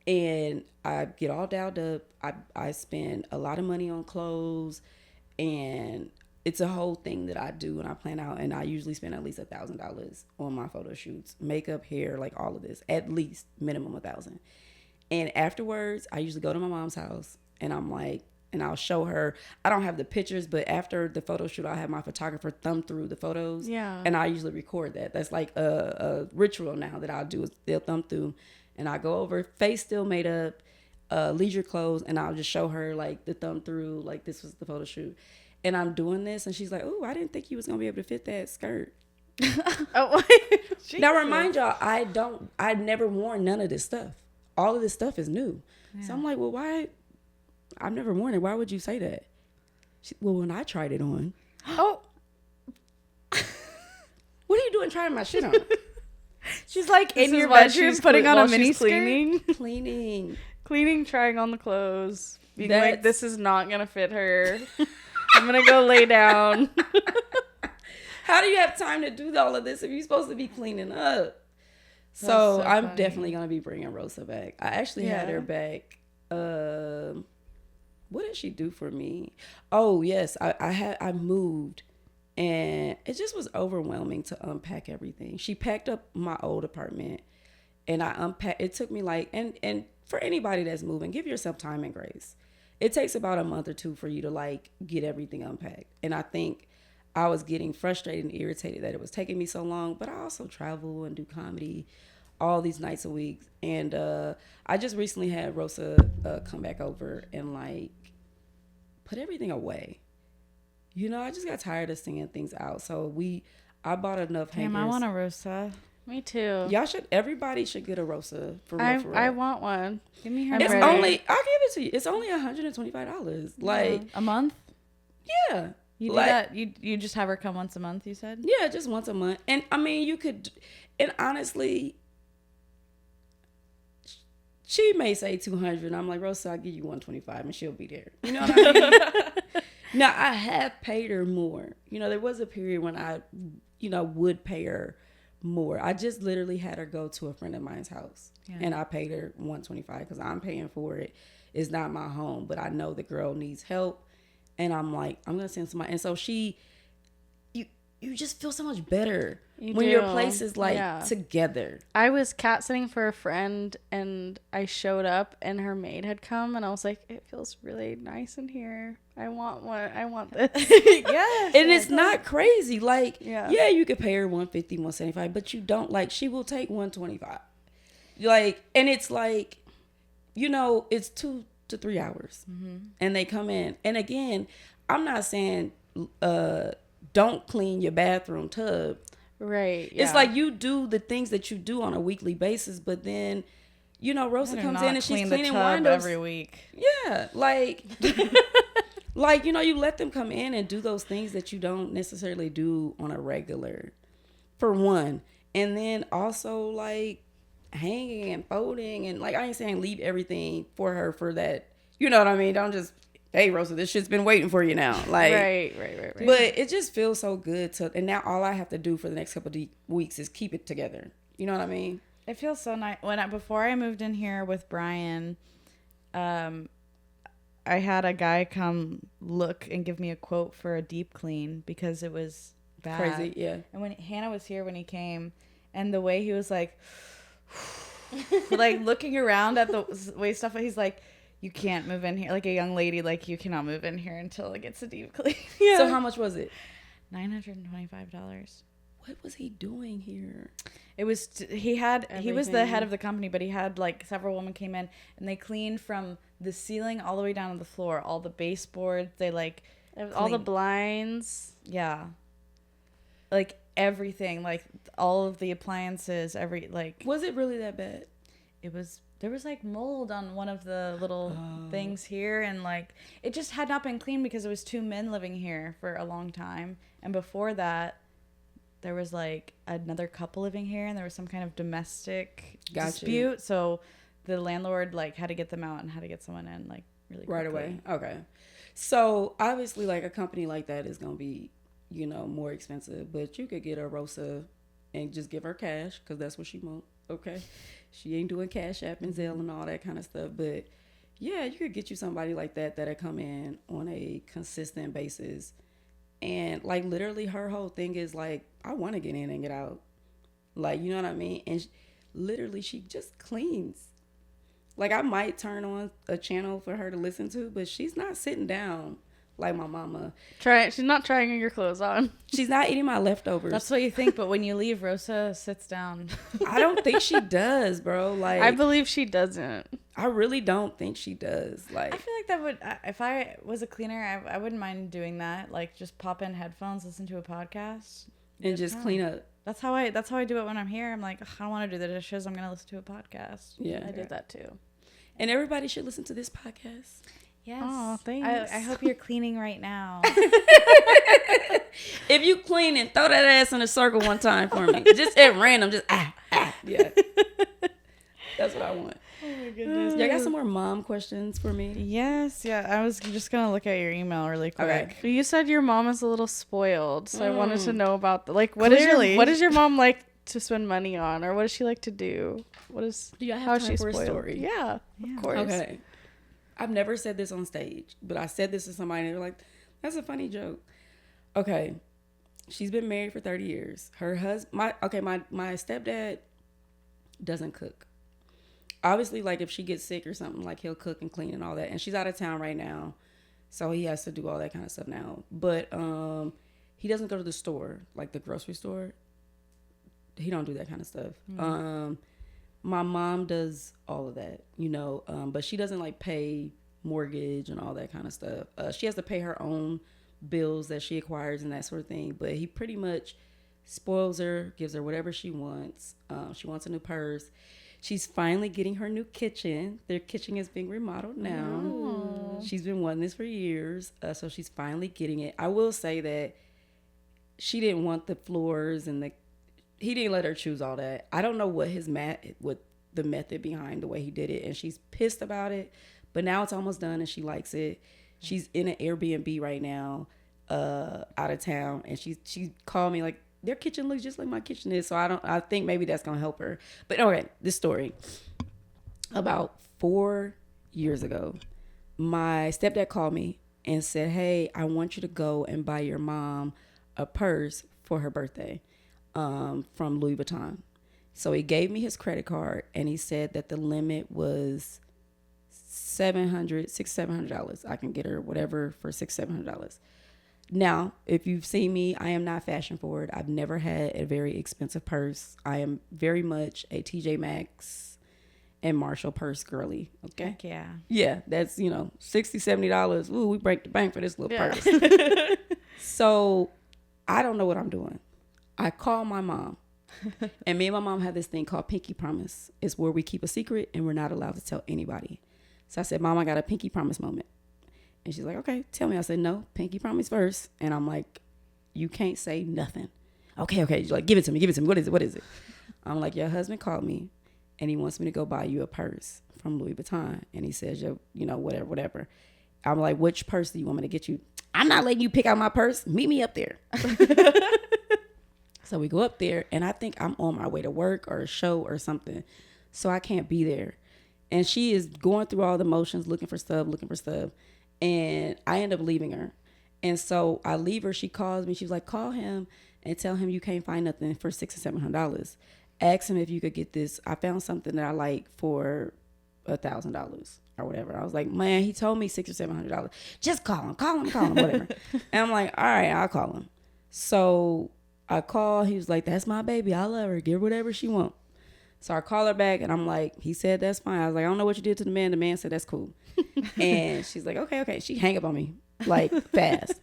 And I get all dialed up. I spend a lot of money on clothes. And it's a whole thing that I do and I plan out. And I usually spend at least $1,000 on my photo shoots. Makeup, hair, like all of this. At least minimum $1,000. And afterwards, I usually go to my mom's house. And I'm like, and I'll show her. I don't have the pictures, but after the photo shoot, I'll have my photographer thumb through the photos. Yeah. And I usually record that. That's like a ritual now that I'll do. Is they'll thumb through. And I go over, face still made up. Leisure clothes, and I'll just show her like the thumb through, like this was the photo shoot, and I'm doing this, and she's like, "Oh, I didn't think you was gonna be able to fit that skirt." Now remind y'all, I've never worn none of this stuff. All of this stuff is new, so I'm like, well, why? I've never worn it. Why would you say that? Well, when I tried it on, what are you doing trying my shit on? She's like in your bedroom putting on a mini cleaning, trying on the clothes, being like, this is not gonna fit her. I'm gonna go lay down. How do you have time to do all of this if you're supposed to be cleaning up? So I'm funny. definitely gonna be bringing Rosa back. I actually had her back. What did she do for me? Oh yes, I moved, and it just was overwhelming to unpack everything. She packed up my old apartment, and I unpacked. It took me like and for anybody that's moving, give yourself time and grace. It takes about a month or two for you to like get everything unpacked, and I think I was getting frustrated and irritated that it was taking me so long, but I also travel and do comedy all these nights a week. And I just recently had Rosa come back over and like put everything away. You know, I just got tired of seeing things out. So I bought enough hangers. Damn, I want a Rosa. Me too. Everybody should get a Rosa for real. I want one. Give me her. It's ready. only, I'll give it to you. It's only $125. Like, a month. yeah. You do like, that? You just have her come once a month, you said? Yeah, just once a month. And I mean, you could, and honestly, she may say 200. And I'm like, Rosa, I'll give you 125 and she'll be there. You know what I mean? Now, I have paid her more. You know, there was a period when I, would pay her more. I just literally had her go to a friend of mine's house. Yeah. And I paid her 125 because I'm paying for it. It's not my home, but I know the girl needs help. And I'm like, I'm going to send somebody. And so you just feel so much better when your place is like together. I was cat sitting for a friend and I showed up and her maid had come and I was like, it feels really nice in here. I want one. I want this. Yes. And it's not crazy. Like, yeah, you could pay her 150, 175, but you don't like, she will take 125. Like, and it's like, it's 2 to 3 hours. Mm-hmm. And they come in. And again, I'm not saying don't clean your bathroom tub. Right. Yeah. It's like you do the things that you do on a weekly basis, but then, Rosa comes in and she's cleaning windows every week. Yeah. Like, like, you let them come in and do those things that you don't necessarily do on a regular, for one. And then also like hanging and folding and like, I ain't saying leave everything for her for that. You know what I mean? Don't just, hey, Rosa, this shit's been waiting for you now. Like, right. But it just feels so good and now all I have to do for the next couple of weeks is keep it together. You know what I mean? It feels so nice. Before I moved in here with Brian, I had a guy come look and give me a quote for a deep clean because it was bad. Crazy, yeah. And when Hannah was here when he came, and the way he was like, like looking around at the way stuff, he's like, you can't move in here. Like a young lady, like you cannot move in here until it gets a deep clean. Yeah. So how much was it? $925. What was he doing here? It was he was the head of the company, but he had like several women came in and they cleaned from the ceiling all the way down to the floor, all the baseboards, they like all the blinds. Yeah. Like everything, like all of the appliances, Was it really that bad? There was like mold on one of the little things here, and like it just had not been cleaned because it was 2 men living here for a long time. And before that, there was like another couple living here, and there was some kind of domestic dispute. So the landlord like had to get them out and had to get someone in like really quickly. Right away. Okay. So obviously like a company like that is going to be, more expensive, but you could get a Rosa and just give her cash because that's what she wants. Okay. She ain't doing Cash App and Zelle and all that kind of stuff. But yeah, you could get you somebody like that'll come in on a consistent basis. And like literally her whole thing is like, I want to get in and get out. Like, you know what I mean? And literally she just cleans. Like I might turn on a channel for her to listen to, but she's not sitting down like my mama. She's not trying your clothes on. She's not eating my leftovers. That's what you think, but when you leave, Rosa sits down. I don't think she does, bro. Like I believe she doesn't. I really don't think she does. Like I feel like that would, if I was a cleaner, I wouldn't mind doing that. Like just pop in headphones, listen to a podcast, and just clean up. That's how I do it when I'm here. I'm like, I don't want to do the dishes. I'm gonna listen to a podcast. Yeah, I did that too. And everybody should listen to this podcast. Yes. Oh, thanks. I hope you're cleaning right now. If you clean and throw that ass in a circle one time for me, just at random, just yeah. That's what I want. my goodness. Y'all got some more mom questions for me? Yes, yeah. I was just gonna look at your email really quick. Okay. You said your mom is a little spoiled, so I wanted to know about what Clearly. is what does your mom like to spend money on, or what does she like to do? Do y'all have how time she's for spoiled? a story? Yeah, Yeah. of course. Okay. I've never said this on stage, but I said this to somebody and they're like, that's a funny joke. Okay. She's been married for 30 years. Her husband, my stepdad doesn't cook. Obviously, like if she gets sick or something, like he'll cook and clean and all that. And she's out of town right now, so he has to do all that kind of stuff now. But he doesn't go to the store, like the grocery store. He don't do that kind of stuff. My mom does all of that, but she doesn't like pay mortgage and all that kind of stuff. She has to pay her own bills that she acquires and that sort of thing. But he pretty much spoils her, gives her whatever she wants. She wants a new purse. She's finally getting her new kitchen. Their kitchen is being remodeled now. Oh. She's been wanting this for years, so she's finally getting it. I will say that she didn't want the floors and he didn't let her choose all that. I don't know what the method behind the way he did it, and she's pissed about it. But now it's almost done, and she likes it. She's in an Airbnb right now, out of town, and she called me like, their kitchen looks just like my kitchen is. So I think maybe that's gonna help her. But okay, this story. About 4 years ago, my stepdad called me and said, hey, I want you to go and buy your mom a purse for her birthday, from Louis Vuitton. So he gave me his credit card and he said that the limit was $700 I can get her whatever for $700. Now, if you've seen me, I am not fashion forward. I've never had a very expensive purse. I am very much a TJ Maxx and Marshall purse girly. Okay. Heck yeah. Yeah, that's $60, $70. Ooh, we break the bank for this little purse. So I don't know what I'm doing. I call my mom. And me and my mom have this thing called Pinky Promise. It's where we keep a secret and we're not allowed to tell anybody. So I said, Mom, I got a Pinky Promise moment. And she's like, okay, tell me. I said, no, Pinky Promise first. And I'm like, you can't say nothing. Okay. She's like, give it to me. What is it? I'm like, your husband called me and he wants me to go buy you a purse from Louis Vuitton. And he says, whatever. I'm like, which purse do you want me to get you? I'm not letting you pick out my purse. Meet me up there. So we go up there and I think I'm on my way to work or a show or something. So I can't be there. And she is going through all the motions, looking for stuff. And I end up leaving her. And so I leave her. She calls me. She was like, call him and tell him you can't find nothing for $600 or $700. Ask him if you could get this. I found something that I like for $1,000 or whatever. I was like, man, he told me $600 or $700. Just call him, whatever. And I'm like, all right, I'll call him. So I call. He was like, that's my baby. I love her. Give her whatever she wants. So I call her back and I'm like, he said that's fine. I was like, I don't know what you did to the man. The man said that's cool. And she's like, okay. She hang up on me like fast.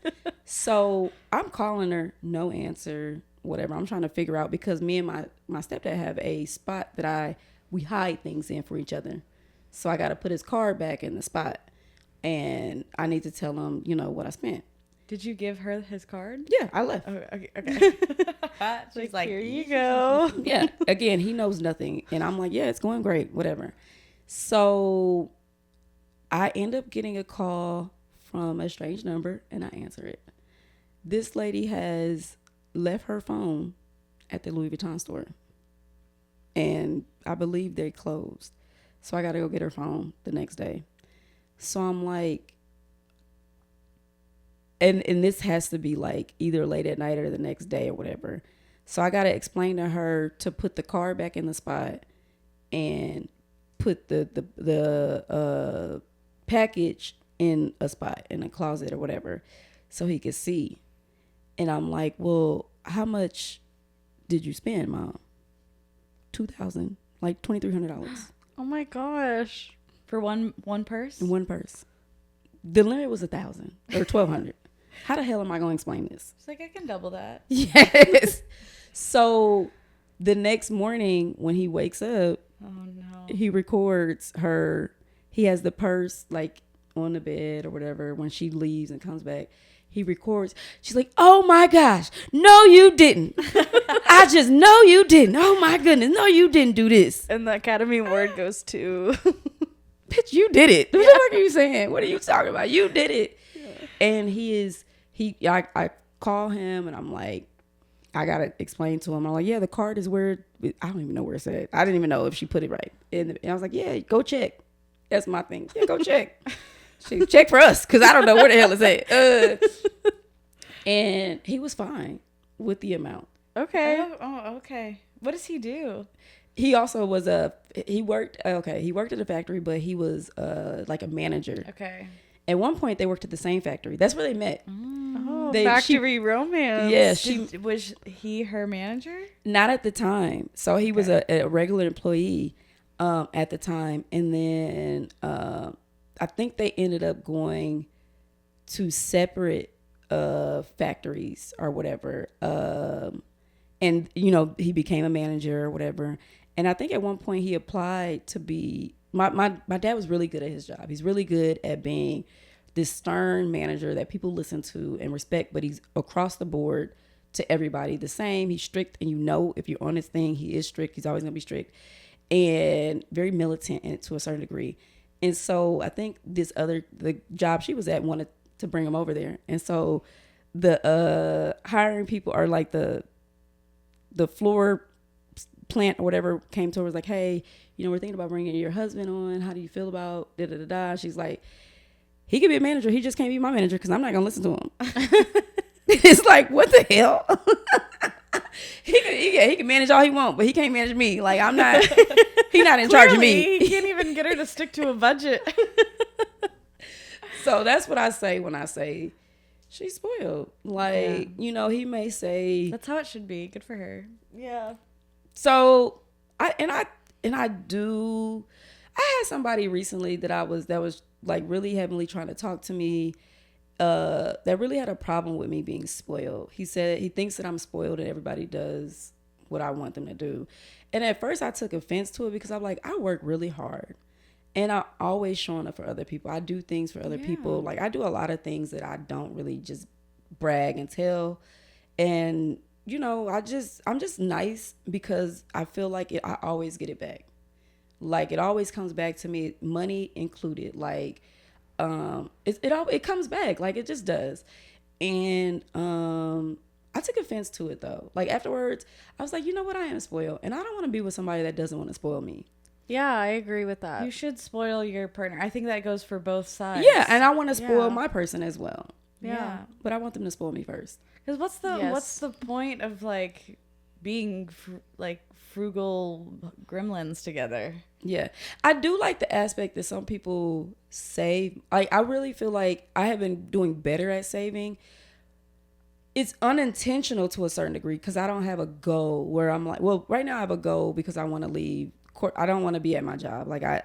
So I'm calling her, no answer, whatever. I'm trying to figure out because me and my stepdad have a spot that we hide things in for each other. So I got to put his card back in the spot and I need to tell him, what I spent. Did you give her his card? Yeah, I left. Oh, okay. She's like, here you go. Yeah. Again, he knows nothing. And I'm like, yeah, it's going great, whatever. So I end up getting a call from a strange number and I answer it. This lady has left her phone at the Louis Vuitton store. And I believe they closed. So I got to go get her phone the next day. So I'm like, and this has to be like either late at night or the next day or whatever. So I got to explain to her to put the card back in the spot and put the package in a spot in a closet or whatever so he could see. And I'm like, well, how much did you spend, Mom? $2,000, like $2,300. Oh my gosh. For one purse? In one purse. The limit was $1,000 or $1,200. How the hell am I going to explain this? She's like, I can double that. Yes. So the next morning when he wakes up, Oh no. he records her. He has the purse like on the bed or whatever. When she leaves and comes back, he records. She's like, oh my gosh, no, you didn't. I just know you didn't. Oh my goodness, no, you didn't do this. And the Academy Award goes to. Bitch, you did it. What the fuck are you saying? What are you talking about? You did it. Yeah. And I call him and I'm like, I gotta explain to him. I'm like, yeah, the card is where. I don't even know where it's at. I didn't even know if she put it right. And I was like, yeah, go check. That's my thing. Yeah, go check. She check for us because I don't know where the hell it's at. And he was fine with the amount. Okay. Oh, okay. What does he do? He also was he worked at a factory, but he was like a manager. Okay. At one point, they worked at the same factory. That's where they met. Oh, factory romance. Yeah, was he her manager? Not at the time. So he was a regular employee at the time, and then I think they ended up going to separate factories or whatever. And he became a manager or whatever. And I think at one point he applied to be. My dad was really good at his job. He's really good at being this stern manager that people listen to and respect, but he's across the board to everybody the same. He's strict, and if you're on his thing, he is strict. He's always going to be strict and very militant to a certain degree. And so I think the job she was at wanted to bring him over there. And so the hiring people are like the floor plant or whatever came to her, was like, hey, we're thinking about bringing your husband on. How do you feel about da-da-da-da? She's like, he could be a manager. He just can't be my manager because I'm not going to listen to him. It's like, what the hell? he can manage all he wants, but he can't manage me. Like, I'm not, he's not in charge of me. He can't even get her to stick to a budget. So that's what I say when I say she's spoiled. Like, he may say. That's how it should be. Good for her. Yeah. So I had somebody recently that was like really heavily trying to talk to me, that really had a problem with me being spoiled. He said he thinks that I'm spoiled and everybody does what I want them to do. And at first I took offense to it because I'm like, I work really hard and I'm always showing up for other people. I do things for other people. Like I do a lot of things that I don't really just brag and tell. And I'm just nice because I feel like I always get it back. Like it always comes back to me, money included. Like it comes back, like it just does. And I took offense to it though. Like afterwards, I was like, you know what, I am spoiled, and I don't want to be with somebody that doesn't want to spoil me. Yeah, I agree with that. You should spoil your partner. I think that goes for both sides. Yeah, and I want to spoil my person as well. Yeah, but I want them to spoil me first. Because what's the point of like being frugal gremlins together? Yeah, I do like the aspect that some people save. I really feel like I have been doing better at saving. It's unintentional to a certain degree because I don't have a goal where I'm like, well, right now I have a goal because I want to leave. I don't want to be at my job. Like I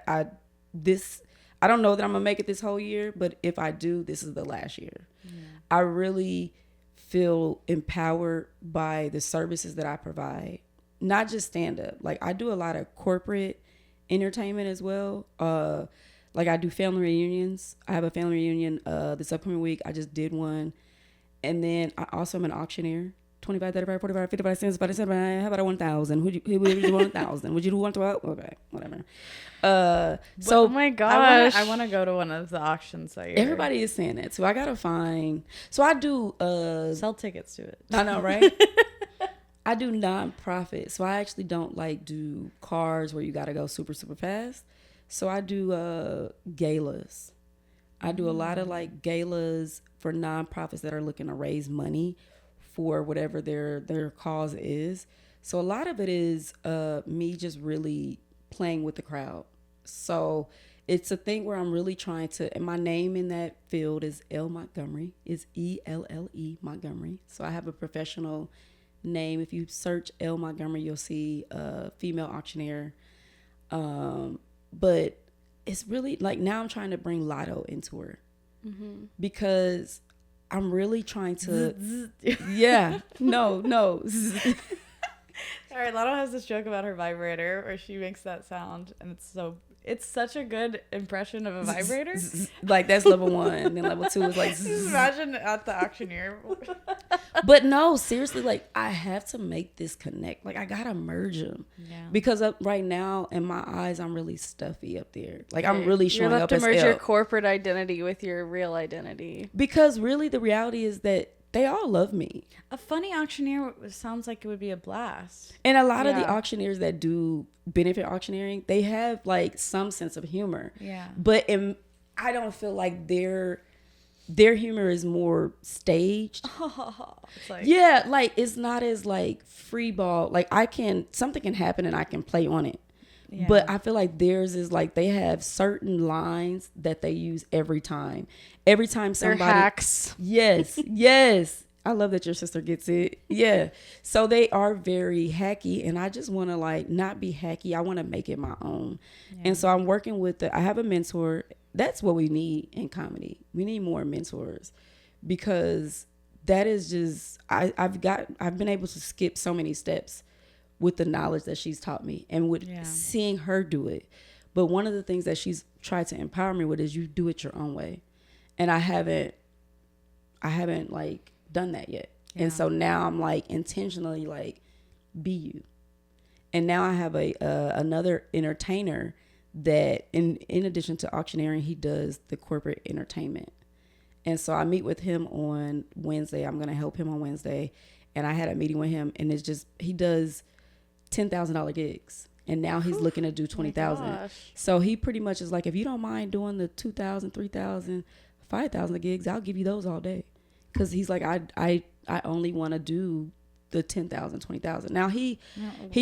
don't know that I'm gonna make it this whole year, but if I do, this is the last year. Yeah. I really feel empowered by the services that I provide, not just stand up. Like I do a lot of corporate entertainment as well. Like I do family reunions. I have a family reunion this upcoming week. I just did one. And then I also am an auctioneer. 25, 35, 45, 55 cents, 57. How about a 1,000? Would you want 1,000? Would you do 1,000? Okay, whatever. So oh my gosh, I want to go to one of the auctions that year. Everybody is saying that, so I gotta find. So I do sell tickets to it. I know, right? I do nonprofit, so I actually don't like do cars where you gotta go super fast. So I do galas. I do a lot of like galas for nonprofits that are looking to raise money for whatever their cause is. So a lot of it is me just really playing with the crowd. So it's a thing where I'm really trying to, and my name in that field is L Montgomery, is ELLE Montgomery. So I have a professional name. If you search L Montgomery, you'll see a female auctioneer. But it's really like now I'm trying to bring Lotto into her because I'm really trying to, yeah, no. All right, Lotto has this joke about her vibrator where she makes that sound, and It's such a good impression of a vibrator. Like that's level 1. And then level 2 is like. Just imagine at the auctioneer. But no, seriously, like I have to make this connect. Like I gotta merge them. Yeah. Because right now in my eyes, I'm really stuffy up there. Like I'm really showing You'll have up to as merge L. your corporate identity with your real identity. Because really, the reality is that they all love me. A funny auctioneer sounds like it would be a blast. And a lot of the Yeah. auctioneers that do benefit auctioneering, they have like some sense of humor. Yeah. But I don't feel like their humor is more staged. It's like, Yeah, like it's not as like free ball. Like something can happen and I can play on it. yeah. But I feel like theirs is like they have certain lines that they use every time. Every time They're somebody hacks. Yes, yes. I love that your sister gets it. Yeah. So they are very hacky and I just want to like not be hacky. I want to make it my own. And so I'm working with I have a mentor. That's what we need in comedy. We need more mentors because that is just I've been able to skip so many steps with the knowledge that she's taught me and with seeing her do it. But one of the things that she's tried to empower me with is you do it your own way. And I haven't like done that yet. Yeah. And so now I'm like intentionally like be you. And now I have another entertainer that in addition to auctioneering, he does the corporate entertainment. And so I meet with him on Wednesday. I'm going to help him on Wednesday. And I had a meeting with him and it's just, he does $10,000 gigs. And now he's looking to do 20,000. So he pretty much is like, if you don't mind doing the 2,000, 3,000, 5,000 gigs, I'll give you those all day. Cause he's like, I only want to do the 10,000, 20,000. Now he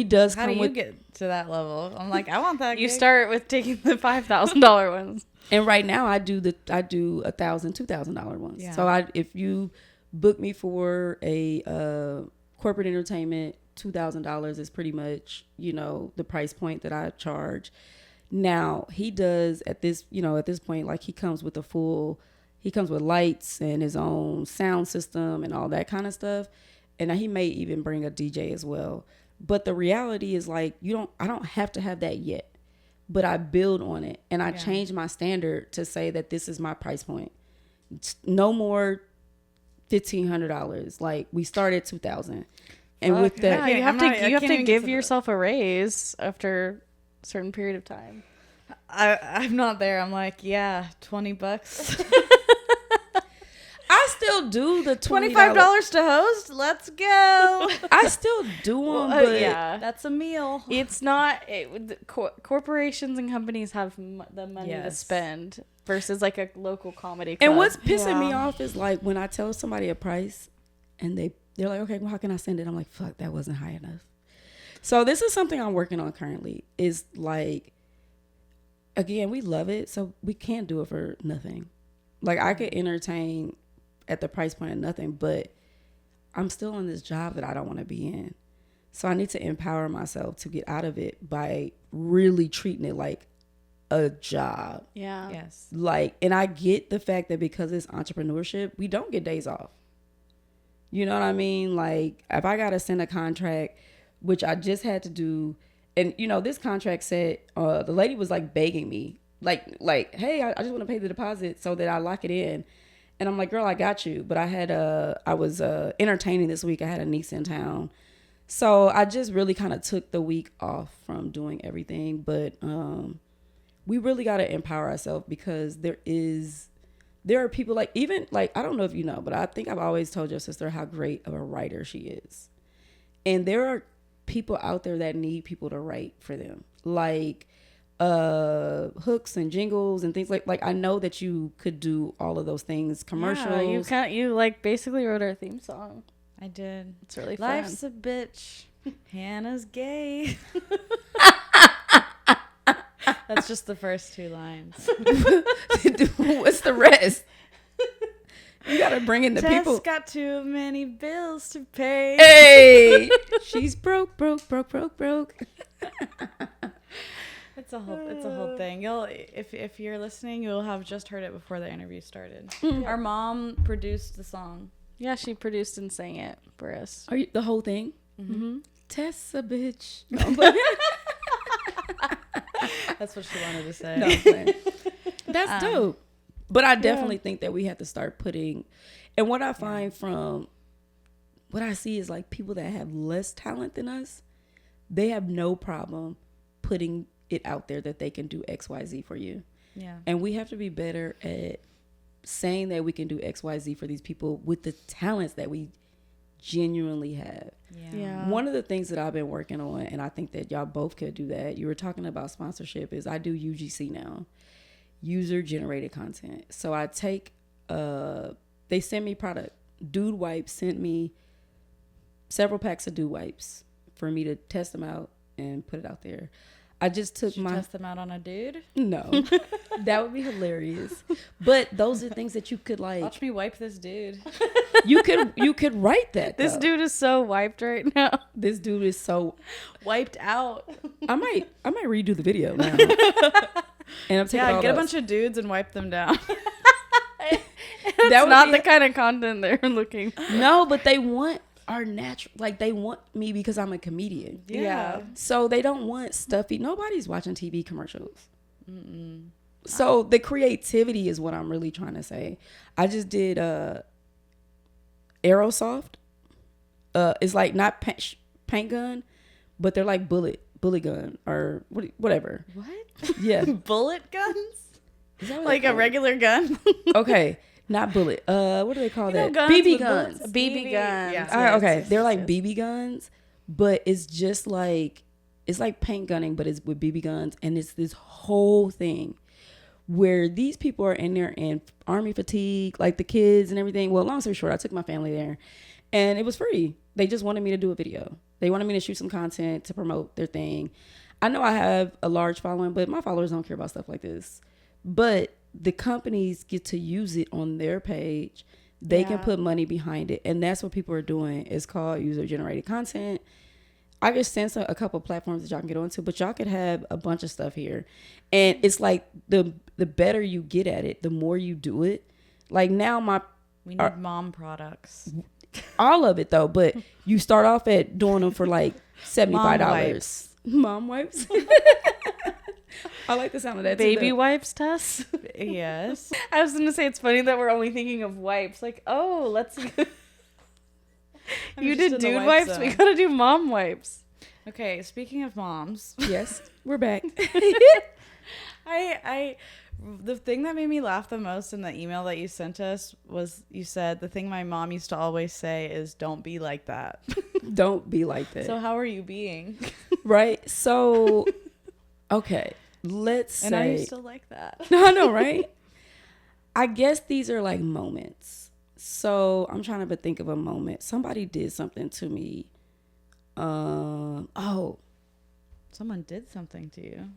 does How come do you with, get to that level? I'm like, I want that. You gig. start with taking the $5,000 ones. and right now I do $1,000, $2,000 ones. Yeah. So if you book me for a corporate entertainment, $2,000 is pretty much, the price point that I charge. Now he does at this point, like he comes with lights and his own sound system and all that kind of stuff. And he may even bring a DJ as well. But the reality is like, I don't have to have that yet, but I build on it and I change my standard to say that this is my price point. It's no more $1,500. Like we start at 2,000. And with that, Yeah, you have to give that. yourself a raise after a certain period of time. I'm not there. I'm like, yeah, $20. I still do the $25 to host. Let's go. I still do them, but Yeah. That's a meal. It's not corporations and companies have the money to Yes. spend versus like a local comedy club. And what's pissing me off is like when I tell somebody a price and they're like, okay, well, how can I send it? I'm like, fuck, that wasn't high enough. So this is something I'm working on currently is like, again, we love it. So we can't do it for nothing. Like I could entertain at the price point of nothing, but I'm still in this job that I don't want to be in. So I need to empower myself to get out of it by really treating it like a job. Yeah. Yes. Like, and I get the fact that because it's entrepreneurship, we don't get days off. You know what I mean? Like if I got to send a contract, which I just had to do, and this contract said, the lady was like begging me, like, hey, I just want to pay the deposit so that I lock it in. And I'm like, girl, I got you. But I was entertaining this week. I had a niece in town. So I just really kind of took the week off from doing everything. But we really got to empower ourselves because there are people like, even like, I don't know if you know, but I think I've always told your sister how great of a writer she is. And there are people out there that need people to write for them. Like hooks and jingles and things like I know that you could do all of those things, commercials. Yeah, you like basically wrote our theme song. I did. It's really fun. Life's a bitch. Hannah's gay. That's just the first 2 lines. What's the rest? You gotta bring in the Tess people. got too many bills to pay. Hey, she's broke. It's a whole thing. You'll if you're listening, you'll have just heard it before the interview started. Our mom produced the song. Yeah, she produced and sang it for us. Are you the whole thing? Mm-hmm. Tess a bitch. That's what she wanted to say. No, I'm playing. That's dope. But I definitely think that we have to start putting, and what I find from what I see is like people that have less talent than us, they have no problem putting it out there that they can do XYZ for you. Yeah. And we have to be better at saying that we can do XYZ for these people with the talents that we genuinely have. Yeah. One of the things that I've been working on, and I think that y'all both could do that, you were talking about sponsorship, is I do UGC now, user generated content. So I take, they send me product. Dude Wipes sent me several packs of Dude Wipes for me to test them out and put it out there. I just took Test them out on a dude. No, that would be hilarious. But those are things that you could like. Watch me wipe this dude. You could write that. This though. dude is so wiped right now. This dude is so. Wiped out. I might redo the video now. And I'm taking Yeah, all get a those. bunch of dudes and wipe them down. That's That would not be- the kind of content they're looking for. No, but they want our natural. Like they want me because I'm a comedian. Yeah. So they don't want stuffy. Nobody's watching TV commercials. So the creativity is what I'm really trying to say. I just did Aerosoft. It's like not paint gun, but they're like bullet gun or whatever. What? Yeah. Bullet guns? Is that what Like they a call it? regular gun? Okay, not bullet. What do they call that? guns BB with guns. bullets? BB guns. Yeah. Okay, they're like BB guns, but it's just like it's like paint gunning, but it's with BB guns, and it's this whole thing where these people are in there in army fatigue, like the kids and everything. Well, long story short, I took my family there, and it was free. They just wanted me to do a video. They wanted me to shoot some content to promote their thing. I know I have a large following, but my followers don't care about stuff like this. But the companies get to use it on their page. They can put money behind it. And that's what people are doing. It's called user-generated content. I just sent a couple platforms that y'all can get onto, but y'all could have a bunch of stuff here. And it's like the better you get at it, the more you do it. Like now We need mom products. all of it though, but you start off at doing them for like $75. Mom wipes. I like the sound of that. Baby too, wipes, Tess? Yes. I was going to say, it's funny that we're only thinking of wipes. Like, oh, let's... you just in did the dude wipe wipes? We zone. got to do mom wipes. Okay, speaking of moms, Yes, we're back. I the thing that made me laugh the most in the email that you sent us was you said the thing my mom used to always say is don't be like that. Don't be like that. So how are you being? Right? So, okay, let's say. And are you still like that? No, I know, right? I guess these are like moments. So I'm trying to think of a moment. Somebody did something to me. Oh, Someone did something to you.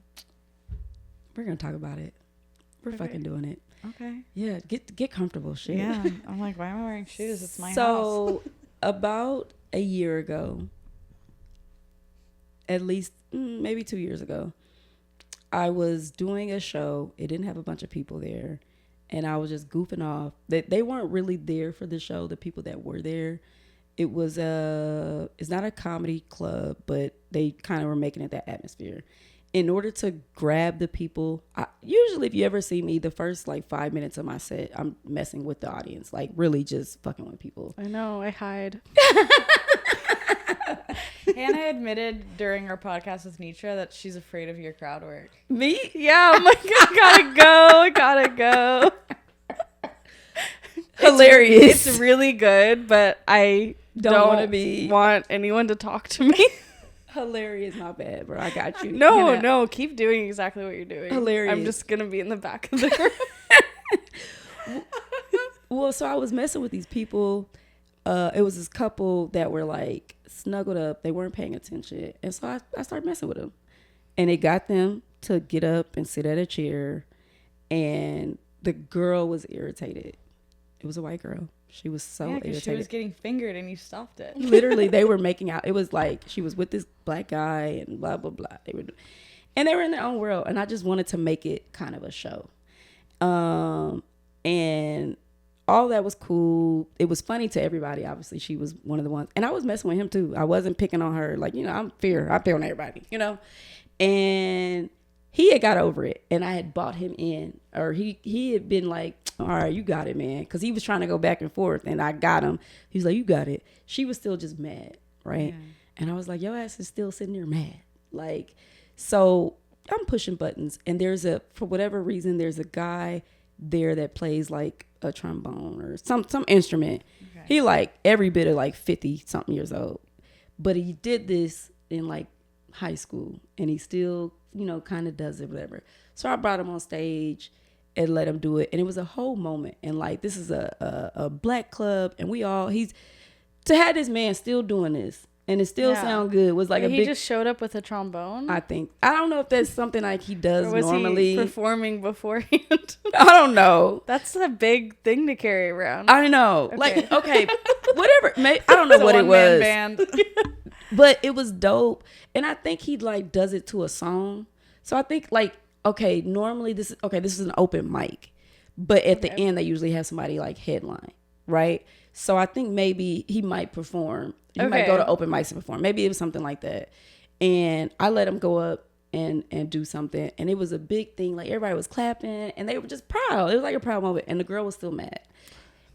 we're gonna talk about it. We're Okay. fucking doing it. Okay. Yeah, get comfortable, shit. Yeah. I'm like, why am I wearing shoes? It's my house. So about a year ago, at least maybe 2 years ago, I was doing a show. It didn't have a bunch of people there, and I was just goofing off. They weren't really there for the show. The people that were there, it was it's not a comedy club, but they kind of were making it that atmosphere. In order to grab the people, usually if you ever see me, the first like 5 minutes of my set, I'm messing with the audience, like really just fucking with people. I know, I hide. Hannah admitted during our podcast with Nitra that she's afraid of your crowd work. Me? Yeah, I'm like, I gotta go. Hilarious. It's really good, but I Don't wanna don't want anyone to talk to me. Hilarious, not bad, bro. I got you. No, Hannah. no, keep doing exactly what you're doing. Hilarious. I'm just gonna be in the back of the room. Well, so I was messing with these people. It was this couple that were like snuggled up. They weren't paying attention. And so I started messing with them. And it got them to get up and sit at a chair. And the girl was irritated. It was a white girl. She was so Yeah, because irritated. she was getting fingered and you stopped it. Literally, they were making out. It was like she was with this black guy and blah, blah, blah. They were in their own world. And I just wanted to make it kind of a show. And all that was cool. It was funny to everybody. Obviously, she was one of the ones. And I was messing with him, too. I wasn't picking on her. Like, I pick on everybody, And he had got over it, and I had bought him in, or he had been like, all right, you got it, man, because he was trying to go back and forth, and I got him. He was like, you got it. She was still just mad, right? Yeah. And I was like, your ass is still sitting there mad. Like, so I'm pushing buttons, and for whatever reason, there's a guy there that plays like a trombone or some instrument. Okay. He like every bit of like 50 something years old, but he did this in like high school, and he still, kind of does it, whatever. So I brought him on stage and let him do it, and it was a whole moment. And like, this is a black club, and to have this man still doing this, and it still sound good, was like he just showed up with a trombone. I don't know if that's something like he does, or was normally. He performing beforehand? I don't know. That's a big thing to carry around. I know. Okay. Like, okay, whatever. I don't know what it was. Band. But it was dope. And I think he like does it to a song. So I think like, okay, normally this is an open mic. But at the end, they usually have somebody like headline, right? So I think maybe he might perform. He might go to open mics and perform. Maybe it was something like that. And I let him go up and do something. And it was a big thing. Like, everybody was clapping, and they were just proud. It was like a proud moment. And the girl was still mad.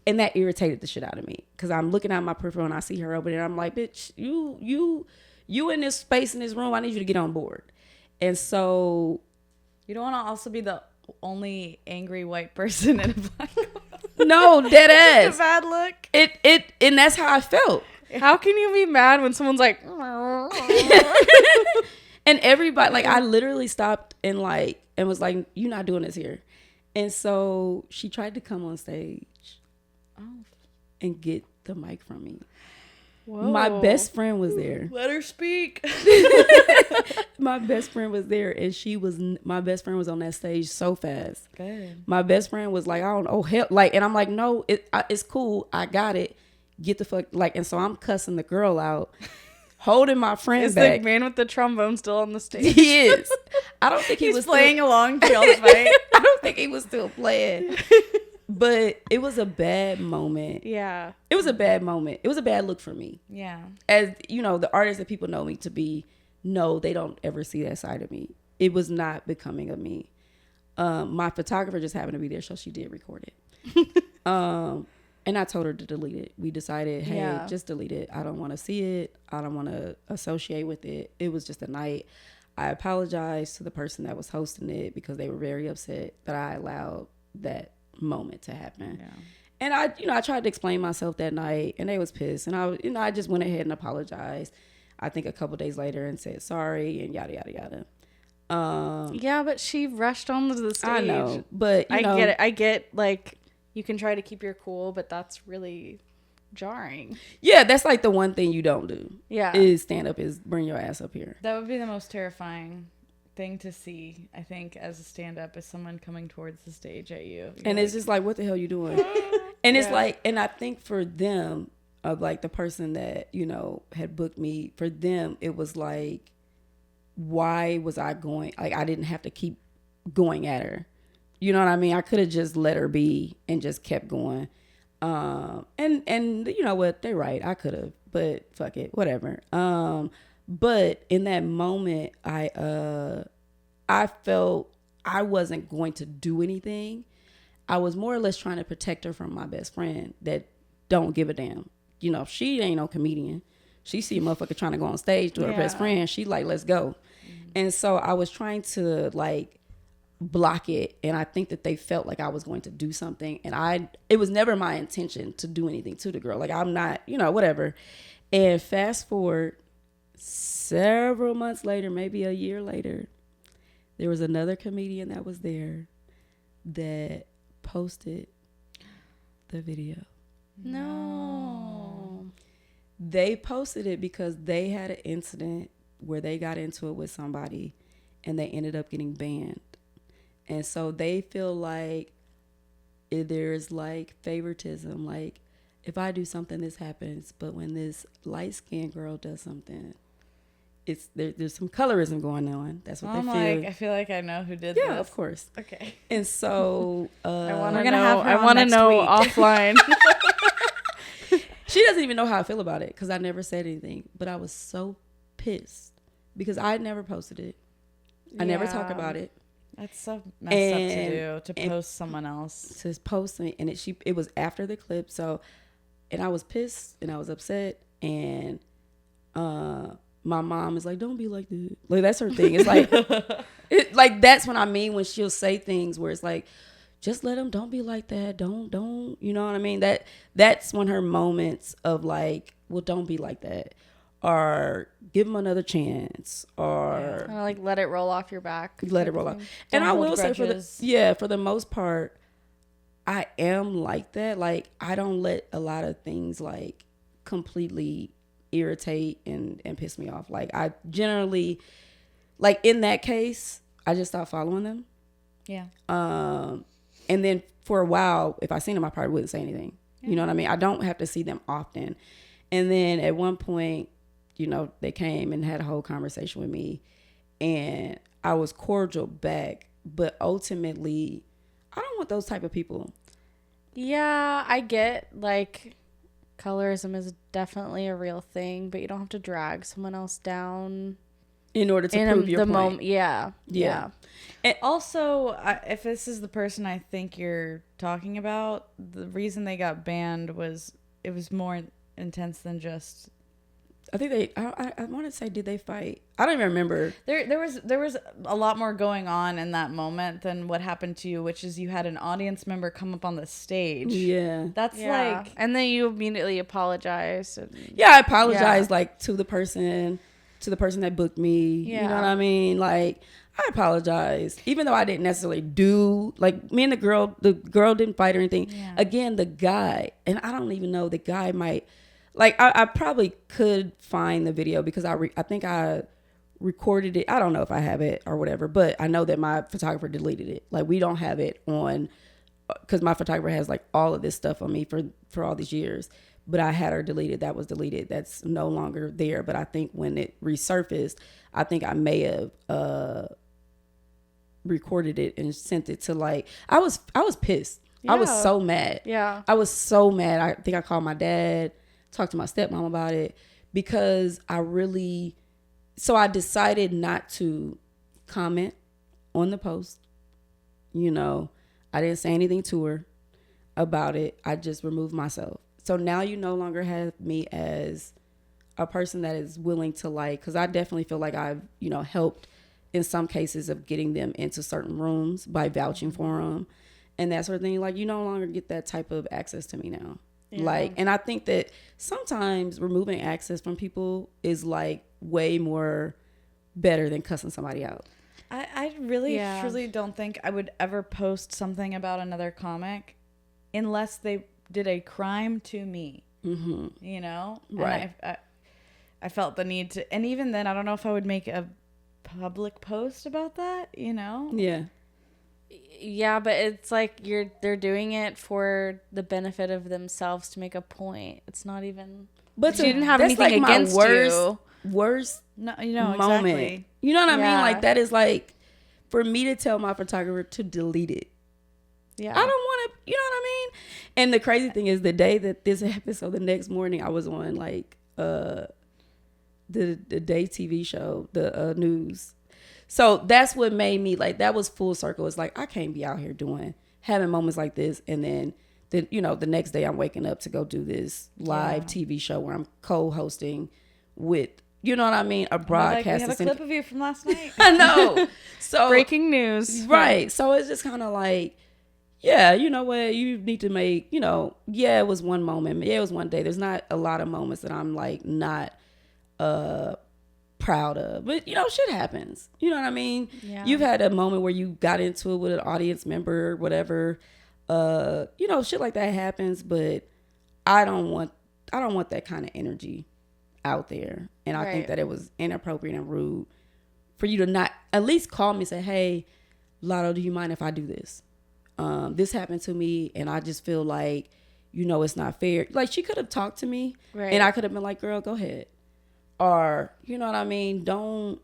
And that irritated the shit out of me, because I'm looking at my peripheral and I see her over there. I'm like, bitch, you in this space in this room. I need you to get on board. And so, you don't want to also be the only angry white person in a black club. No, dead ass. It's a bad look. It and that's how I felt. How can you be mad when someone's like? And everybody, like, I literally stopped and was like, you're not doing this here. And so she tried to come on stage. And get the mic from me. Whoa. My best friend was there. Let her speak. My best friend was there, and my best friend was on that stage so fast. Good. My best friend was like, I don't know, hell, like, and I'm like, no, it's cool, I got it. Get the fuck, like, and so I'm cussing the girl out, holding my friend back. Is the man with the trombone still on the stage? He is. I don't think he was playing along to y'all's fight. I don't think he was still playing. But it was a bad moment. Yeah. It was a bad moment. It was a bad look for me. Yeah. As, the artist that people know me to be, no, they don't ever see that side of me. It was not becoming of me. My photographer just happened to be there, so she did record it. And I told her to delete it. We decided, hey, just delete it. I don't want to see it. I don't want to associate with it. It was just a night. I apologized to the person that was hosting it, because they were very upset that I allowed that moment to happen. Yeah. And I tried to explain myself that night, and they was pissed, and I just went ahead and apologized, I think a couple days later, and said sorry and yada yada yada. Yeah, but she rushed onto the stage. I know, but I get it. I get, like, you can try to keep your cool, but that's really jarring. Yeah, that's like the one thing you don't do. Yeah, is stand up, is bring your ass up here. That would be the most terrifying thing to see, I think, as a stand-up, is someone coming towards the stage at you. And it's just like, what the hell you doing? And it's like, and I think for them, of like the person that, had booked me, for them, it was like, why was I going? Like, I didn't have to keep going at her. You know what I mean? I could have just let her be and just kept going. And you know what? They're right. I could have, but fuck it, whatever. But in that moment, I felt I wasn't going to do anything. I was more or less trying to protect her from my best friend that don't give a damn. She ain't no comedian. She see a motherfucker trying to go on stage to her best friend. She like, let's go. Mm-hmm. And so I was trying to like block it. And I think that they felt like I was going to do something. And it was never my intention to do anything to the girl. Like, I'm not, whatever. And fast forward several months later, maybe a year later, there was another comedian that was there that posted the video. No. They posted it because they had an incident where they got into it with somebody and they ended up getting banned. And so they feel like there's like favoritism. Like, if I do something, this happens. But when this light-skinned girl does something, there's some colorism going on. That's what they feel. I feel like I know who did this. Yeah, of course. Okay. And so I want to know offline. She doesn't even know how I feel about it because I never said anything. But I was so pissed because I never posted it. I never talk Yeah. about it. That's so messed up to do, to post someone else. To post it, and it was after the clip, so, and I was pissed and I was upset, and my mom is like, don't be like that. Like, that's her thing. It's like, like, that's what I mean when she'll say things where it's like, just let them, don't be like that. Don't, you know what I mean? That's when her moments of like, well, don't be like that. Or give them another chance. Or Kind of like let it roll off your back. let it type roll of off. thing. And Don't I hold will say grudges. for the most part, I am like that. Like, I don't let a lot of things like completely irritate and piss me off. Like, I generally, like, in that case, I just stopped following them. Yeah. And then for a while, if I seen them, I probably wouldn't say anything. Yeah. You know what I mean? I don't have to see them often. And then at one point, you know, they came and had a whole conversation with me, and I was cordial back. But ultimately, I don't want those type of people. Yeah, I get like colorism is definitely a real thing, but you don't have to drag someone else down In order to prove your point. moment. Yeah. And also, if this is the person I think you're talking about, the reason they got banned was it was more intense than just. I think I want to say, did they fight? I don't even remember. There was a lot more going on in that moment than what happened to you, which is you had an audience member come up on the stage. Yeah. That's like, and then you immediately apologize. Yeah, I apologize like to the person that booked me. Yeah. You know what I mean? Like, I apologize, even though I didn't necessarily do, like, me and the girl didn't fight or anything. Yeah. Again, the guy, and I don't even know, the guy might, like, I probably could find the video because I think I recorded it. I don't know if I have it or whatever, but I know that my photographer deleted it. Like, we don't have it on, because my photographer has like all of this stuff on me for all these years. But I had her deleted. That was deleted. That's no longer there. But I think when it resurfaced, I think I may have recorded it and sent it to, like, I was pissed. Yeah. I was so mad. Yeah. I was so mad. I think I called my dad, talked to my stepmom about it, because so I decided not to comment on the post. You know, I didn't say anything to her about it. I just removed myself. So now you no longer have me as a person that is willing to, like, because I definitely feel like I've, you know, helped in some cases of getting them into certain rooms by vouching for them and that sort of thing. Like, you no longer get that type of access to me now. Yeah. Like, and I think that sometimes removing access from people is like way more better than cussing somebody out. I really truly don't think I would ever post something about another comic unless they did a crime to me. Mm-hmm. You know? Right. And I felt the need to, and even then, I don't know if I would make a public post about that, you know? Yeah. Yeah, but it's like they're doing it for the benefit of themselves to make a point. It's not even. But you didn't have that's anything like against my you. worst No, you know, moment. exactly. You know what I mean? Yeah. Like, that is like for me to tell my photographer to delete it. Yeah. I don't want to, you know what I mean? And the crazy thing is, the day that this episode, the next morning, I was on like the day TV show, the news. So that's what made me, like, that was full circle. It's like, I can't be out here having moments like this, and then the next day I'm waking up to go do this live TV show where I'm co-hosting with, you know what I mean, a broadcast. Like, we have a clip of you from last night. I know. So breaking news. Right. So it's just kind of like, yeah, you know what, you need to make, you know, yeah, it was one moment. Yeah, it was one day. There's not a lot of moments that I'm like not proud of, but you know, shit happens. You know what I mean? Yeah. You've had a moment where you got into it with an audience member or whatever. You know, shit like that happens, but I don't want that kind of energy out there. And I think that it was inappropriate and rude for you to not at least call me and say, hey, Lotto, do you mind if I do this? This happened to me, and I just feel like, you know, it's not fair. Like, she could have talked to me, and I could have been like, girl, go ahead. Or, you know what I mean? Don't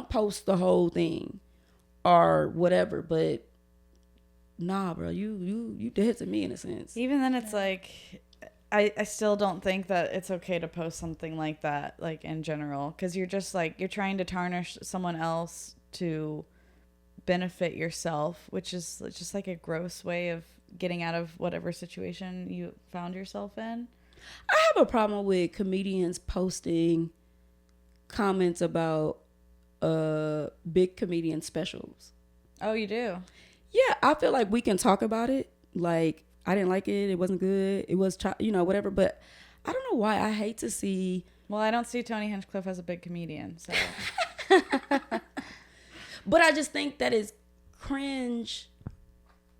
post the whole thing or whatever. But nah, bro, you dead to me in a sense. Even then, it's like, I still don't think that it's okay to post something like that, like, in general, because you're just like, you're trying to tarnish someone else to benefit yourself, which is just like a gross way of getting out of whatever situation you found yourself in. I have a problem with comedians posting comments about big comedian specials. Oh, you do? Yeah, I feel like we can talk about it. Like, I didn't like it. It wasn't good. It was, whatever. But I don't know why I hate to see. Well, I don't see Tony Hinchcliffe as a big comedian, so. But I just think that is cringe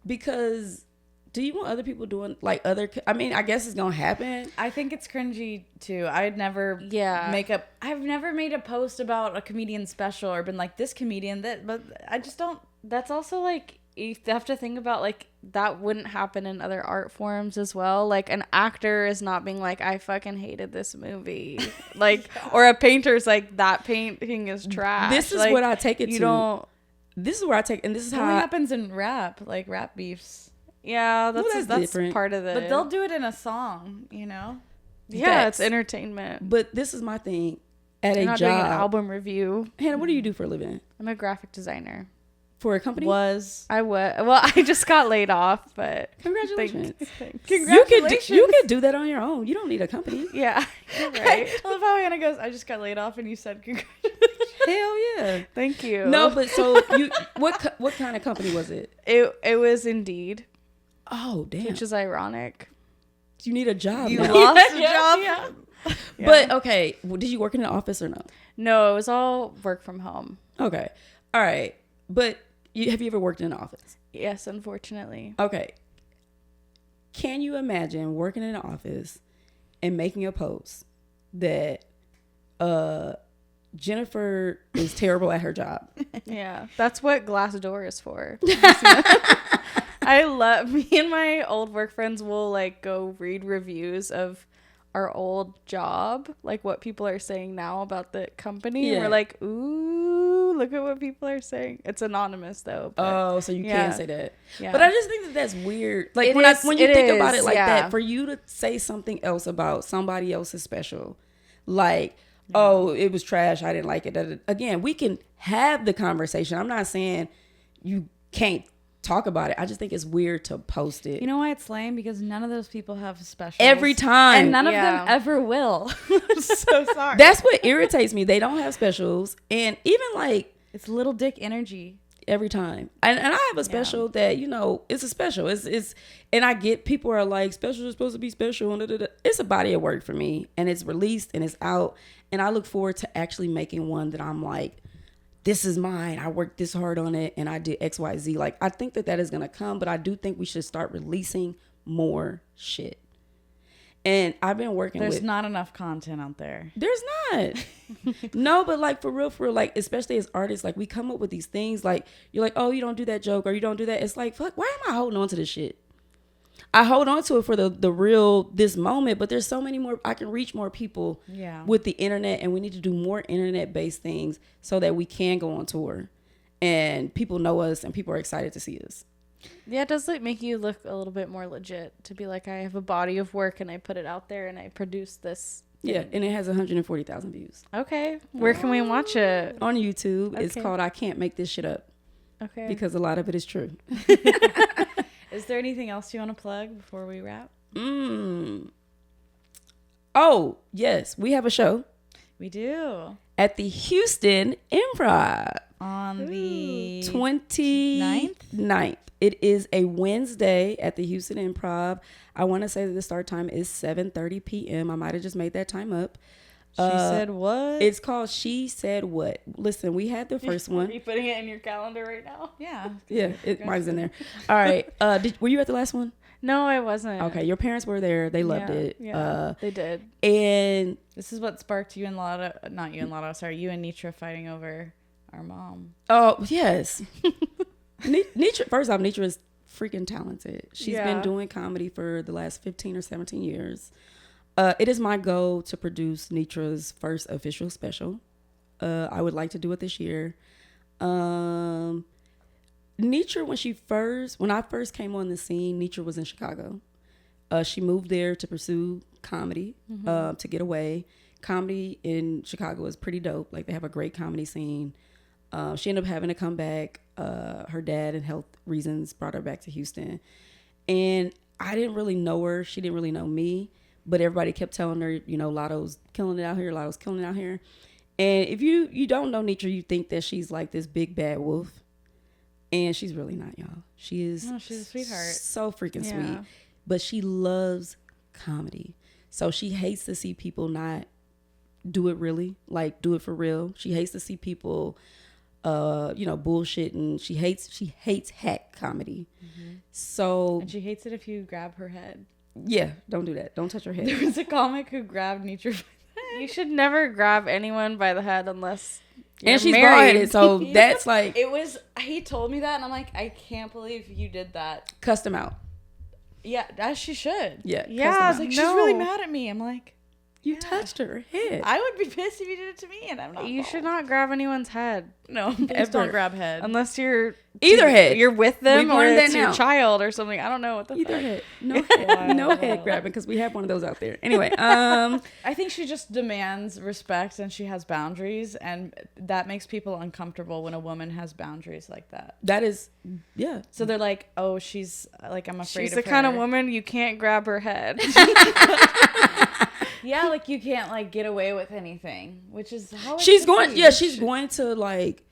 because do you want other people doing like other? I mean, I guess it's gonna happen. I think it's cringy too. I've never made a post about a comedian special or been like this comedian that, but I just don't. That's also like, you have to think about like that wouldn't happen in other art forms as well. Like an actor is not being like, I fucking hated this movie, like, or a painter's like, that painting is trash. This is like, what I take it you to. don't. This is where I take, and this is It how only I, happens in rap, like rap beefs. Yeah, that's different. part of it. But they'll do it in a song, you know? Yeah, it's entertainment. But this is my thing. At You're a not job, doing an album review. Hannah, what do you do for a living? I'm a graphic designer. For a company? I just got laid off, but Congratulations. Thanks. You could do that on your own. You don't need a company. Yeah, you're right. I love how Hannah goes, I just got laid off and you said congratulations. Hell yeah. Thank you. No, but so what kind of company was it? It was Indeed, Oh, damn. which is ironic. You need a job. You now. lost a Yeah. job? Yeah. But okay, did you work in an office or no? No, it was all work from home. Okay. All right. But have you ever worked in an office? Yes, unfortunately. Okay. Can you imagine working in an office and making a post that Jennifer is terrible at her job? Yeah, that's what Glassdoor is for. Me and my old work friends will like go read reviews of our old job, like what people are saying now about the company. Yeah. And we're like, ooh, look at what people are saying. It's anonymous though. But Oh, so you can't say that. Yeah. But I just think that that's weird. Like It when is- when you it think is, about it like yeah. that, for you to say something else about somebody else's special, like, oh, it was trash, I didn't like it. Again, we can have the conversation. I'm not saying you can't talk about it. I just think it's weird to post it. You know why it's lame? Because none of those people have specials. Every time. And none Yeah. of them ever will. I'm so sorry. That's what irritates me. They don't have specials. And even like It's little dick energy. every time. And I have a special that, it's a special. It's and I get people are like, specials are supposed to be special. And It's a body of work for me. And it's released and it's out. And I look forward to actually making one that I'm like, this is mine. I worked this hard on it and I did X, Y, Z. Like, I think that is going to come, but I do think we should start releasing more shit. And I've been working There's not enough content out there. There's not. No, but like for real, like, especially as artists, like we come up with these things like, you're like, oh, you don't do that joke or you don't do that. It's like, fuck, why am I holding on to this shit? I hold on to it for the real, this moment, but there's so many more, I can reach more people with the internet, and we need to do more internet-based things so that we can go on tour and people know us and people are excited to see us. Yeah, it does make you look a little bit more legit to be like, I have a body of work and I put it out there and I produce this. Yeah, and it has 140,000 views. Okay, where can we watch it? On YouTube. It's Okay. called I Can't Make This Shit Up. Okay. Because a lot of it is true. Is there anything else you want to plug before we wrap? Oh, yes. We have a show We do. at the Houston Improv. On the 29th. It is a Wednesday at the Houston Improv. I want to say that the start time is 7:30 p.m. I might have just made that time up. She said what? It's called She Said What. Listen, we had the first Are one. you putting it in your calendar right now? Yeah. Yeah, mine's in there. All right. Were you at the last one? No, I wasn't. Okay, your parents were there. They loved it. Yeah, they did. And This is what sparked you and Lotto, not you and Lotto, sorry, you and Nitra fighting over our mom. oh, yes. Nitra, first off, Nitra is freaking talented. She's been doing comedy for the last 15 or 17 years. It is my goal to produce Nitra's first official special. I would like to do it this year. Nitra, when I first came on the scene, Nitra was in Chicago. She moved there to pursue comedy, to get away. Comedy in Chicago is pretty dope. Like, they have a great comedy scene. She ended up having to come back. Her dad and health reasons brought her back to Houston. And I didn't really know her. She didn't really know me. But everybody kept telling her, you know, Lotto's killing it out here. Lotto's killing it out here. And if you don't know Nitra, you think that she's like this big bad wolf. And she's really not, y'all. She is she's a sweetheart. So freaking sweet. But she loves comedy. So she hates to see people not do it really, like do it for real. She hates to see people bullshitting. She hates hack comedy. So And she hates it if you grab her head. Yeah, don't do that. Don't touch her head. There was a comic who grabbed Nitra. You should never grab anyone by the head unless you're and she's married. bald-headed, so that's like He told me that, and I'm like, I can't believe you did that. cussed him out. Yeah, as she should. Yeah, Yeah, I was like, she's No. really mad at me. I'm like, you touched her head. I would be pissed if you did it to me, and I'm not. You should not grab anyone's head No, please Ever. don't grab head. unless you're Either head. You're with them, We've or learned it's that your now. child or something. I don't know what the Either fuck. head. No head. No head grabbing because we have one of those out there. Anyway, I think she just demands respect, and she has boundaries, and that makes people uncomfortable when a woman has boundaries like that. that is, yeah. So they're like, oh, she's like, I'm afraid She's of the kind of her. woman you can't grab her head. Yeah, like you can't like get away with anything, which is how it's She's supposed going, to yeah, be. she's going to like,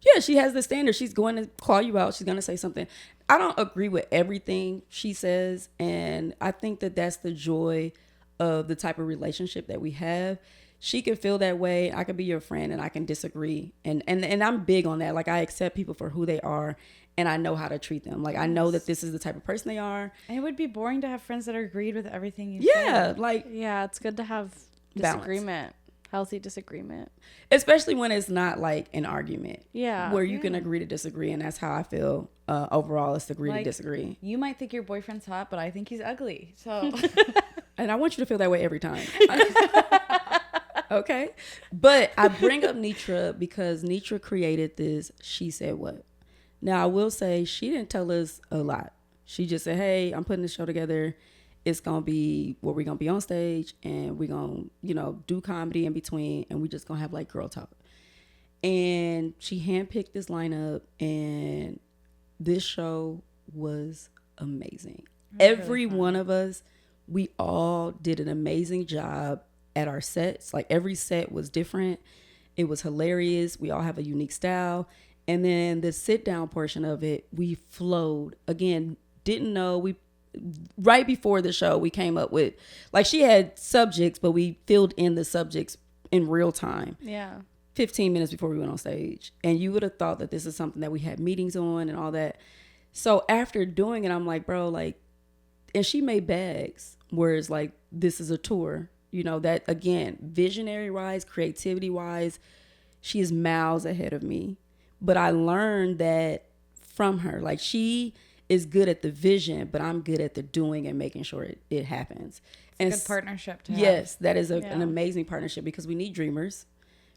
yeah, she has the standard. She's going to call you out. She's going to say something. I don't agree with everything she says. And I think that that's the joy of the type of relationship that we have. She can feel that way. I can be your friend and I can disagree. And I'm big on that. Like I accept people for who they are and I know how to treat them. Like I know that this is the type of person they are. And it would be boring to have friends that are agreed with everything you Yeah. say. Like Yeah, it's good to have Balance. disagreement, healthy disagreement. especially when it's not like an argument. Yeah. Where you can agree to disagree. And that's how I feel overall is to agree to Like, disagree. You might think your boyfriend's hot, but I think he's ugly. So And I want you to feel that way every time. Okay. But I bring up Nitra because Nitra created this She Said What. Now, I will say she didn't tell us a lot. She just said, hey, I'm putting this show together. It's going to be where we're going to be on stage and we're going to, do comedy in between and we just going to have like girl talk. And she handpicked this lineup and this show was amazing. Every one of us, we all did an amazing job at our sets. Like every set was different. It was hilarious. We all have a unique style. And then the sit down portion of it, we flowed. Again, didn't know. Right before the show, we came up with, like she had subjects, but we filled in the subjects in real time. Yeah. 15 minutes before we went on stage. And you would have thought that this is something that we had meetings on and all that. So after doing it, I'm like, bro, like, and she made bags, whereas like, this is a tour, that again, visionary wise, creativity wise, she is miles ahead of me. But I learned that from her, like she is good at the vision, but I'm good at the doing and making sure it happens. it's a good partnership to have. Yes, that is an Yeah. amazing partnership because we need dreamers.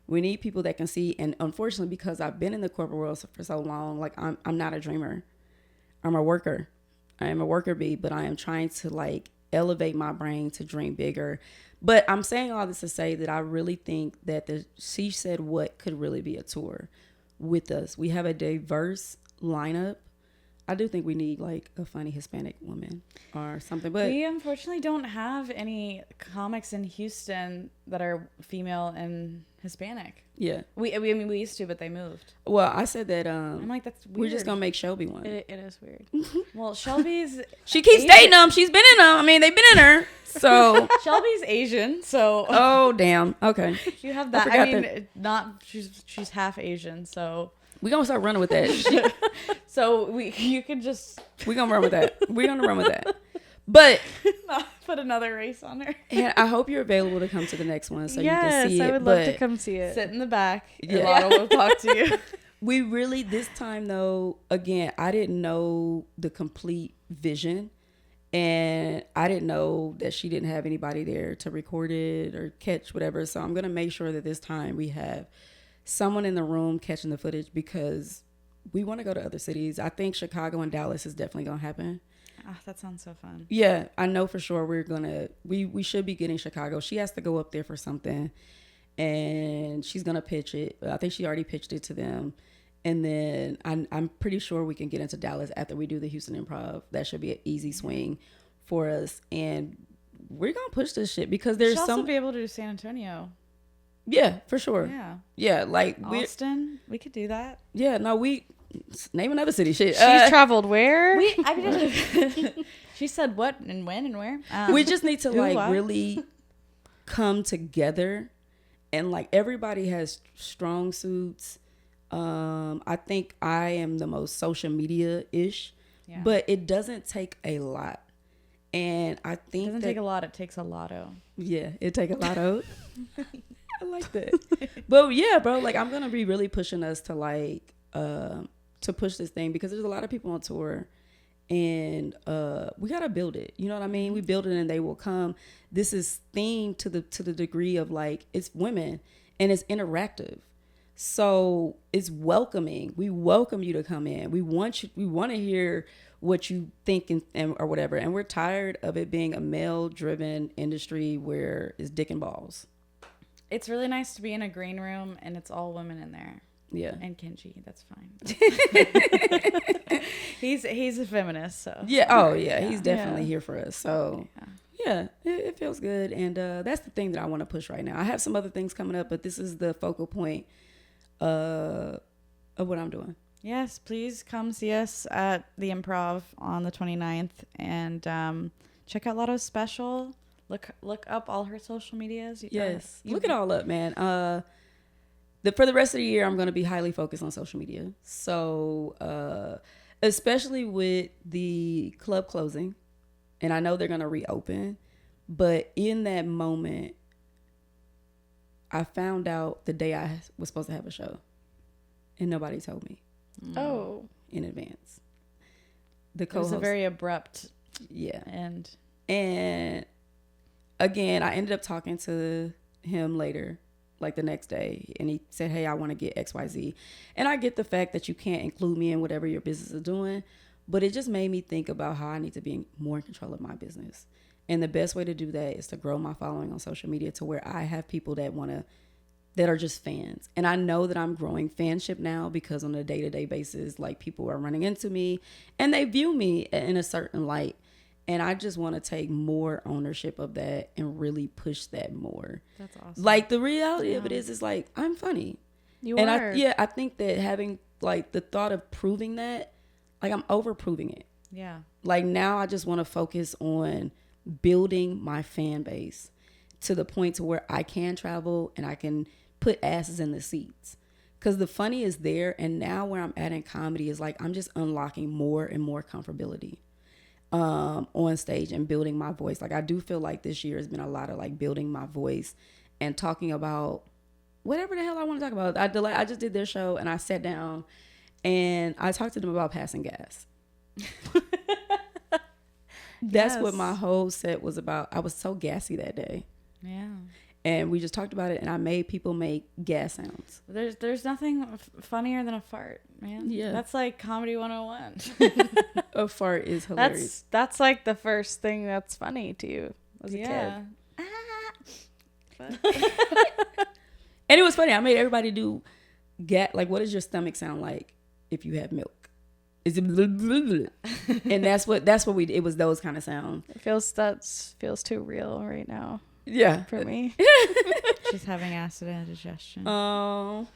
We need people that can see. And unfortunately, because I've been in the corporate world for so long, like I'm not a dreamer. I'm a worker. I am a worker bee, but I am trying to like elevate my brain to dream bigger. But I'm saying all this to say that I really think that the She Said What could really be a tour with us. We have a diverse lineup. I do think we need like a funny Hispanic woman or something. But We unfortunately don't have any comics in Houston that are female and Hispanic. yeah. We used to, but they moved. Well, I said that I'm like, that's weird. we're just gonna make Shelby one. It is weird. Well, Shelby's She keeps dating them. She's been in them. I mean, they've been in her. So, Shelby's Asian, so oh damn. Okay, you have I that. forgot I mean, that. not she's half Asian, so we gonna start running with that. you could just We gonna run with that. We're gonna run with that. But not put another race on her. and I hope you're available to come to the next one so you can see it. I would love to But come see it. Sit in the back. Yeah. Lotto will talk to you. we really this time though. Again, I didn't know the complete vision. And I didn't know that she didn't have anybody there to record it or catch whatever. So I'm going to make sure that this time we have someone in the room catching the footage because we want to go to other cities. I think Chicago and Dallas is definitely going to happen. That sounds so fun. Yeah, I know for sure we should be getting Chicago. She has to go up there for something. and she's gonna pitch it. I think she already pitched it to them. And then I'm pretty sure we can get into Dallas after we do the Houston Improv. That should be an easy swing for us. And we're going to push this shit because there's She'll also some... be able to do San Antonio. Yeah, for sure. Yeah. Yeah, like... Austin, we could do that. Yeah, no, we... Name another city. Shit. She's traveled where? She said what and when and where. We just need to like what? really come together. And like everybody has strong suits. I think I am the most social media-ish. Yeah. But it doesn't take a lot. And I think It doesn't take a lot. It takes a lotto. Yeah, it take a lot of... I like that. But yeah, bro, like I'm gonna be really pushing us to like to push this thing because there's a lot of people on tour and we gotta build it. You know what I mean? We build it and they will come. This is themed to the degree of like it's women and it's interactive. So it's welcoming. We welcome you to come in. We want to hear what you think and or whatever. And we're tired of it being a male driven industry where it's dick and balls. It's really nice to be in a green room and it's all women in there. Yeah. And Kenji, that's fine. He's a feminist, so. Yeah. Oh yeah. He's definitely here for us. So yeah, it feels good. And that's the thing that I want to push right now. I have some other things coming up, but this is the focal point of what I'm doing. Yes, please come see us at the Improv on the 29th and check out Lotto's special. Look up all her social medias. Yes. Look it all up, man. For the rest of the year, I'm going to be highly focused on social media. So, especially with the club closing, and I know they're going to reopen, but in that moment, I found out the day I was supposed to have a show, and nobody told me. Oh. In advance. It was a very abrupt end. And again, I ended up talking to him later, like the next day, and he said, hey, I want to get XYZ. And I get the fact that you can't include me in whatever your business is doing, but it just made me think about how I need to be more in control of my business. And the best way to do that is to grow my following on social media to where I have people that are just fans. And I know that I'm growing fanship now because on a day-to-day basis, like people are running into me and they view me in a certain light. And I just want to take more ownership of that and really push that more. That's awesome. Like the reality of it is like, I'm funny. You and are. I think that having like the thought of proving that, like I'm over proving it. Yeah. Like now I just want to focus on building my fan base to the point to where I can travel and I can put asses in the seats. Because the funny is there. And now where I'm at in comedy is like, I'm just unlocking more and more comfortability on stage and building my voice. Like I do feel like this year has been a lot of like building my voice and talking about whatever the hell I want to talk about. I just did their show and I sat down and I talked to them about passing gas. That's what my whole set was about. I was so gassy that day. Yeah. And we just talked about it and I made people make gas sounds. There's nothing funnier than a fart, man. Yeah. That's like comedy 101. A fart is hilarious. That's like the first thing that's funny to you as a kid. And it was funny. I made everybody do like, what does your stomach sound like if you have milk? Is it blah, blah, blah? And that's what we did. It was those kind of sounds. It feels too real right now. Yeah. For me. She's having acid indigestion. Oh.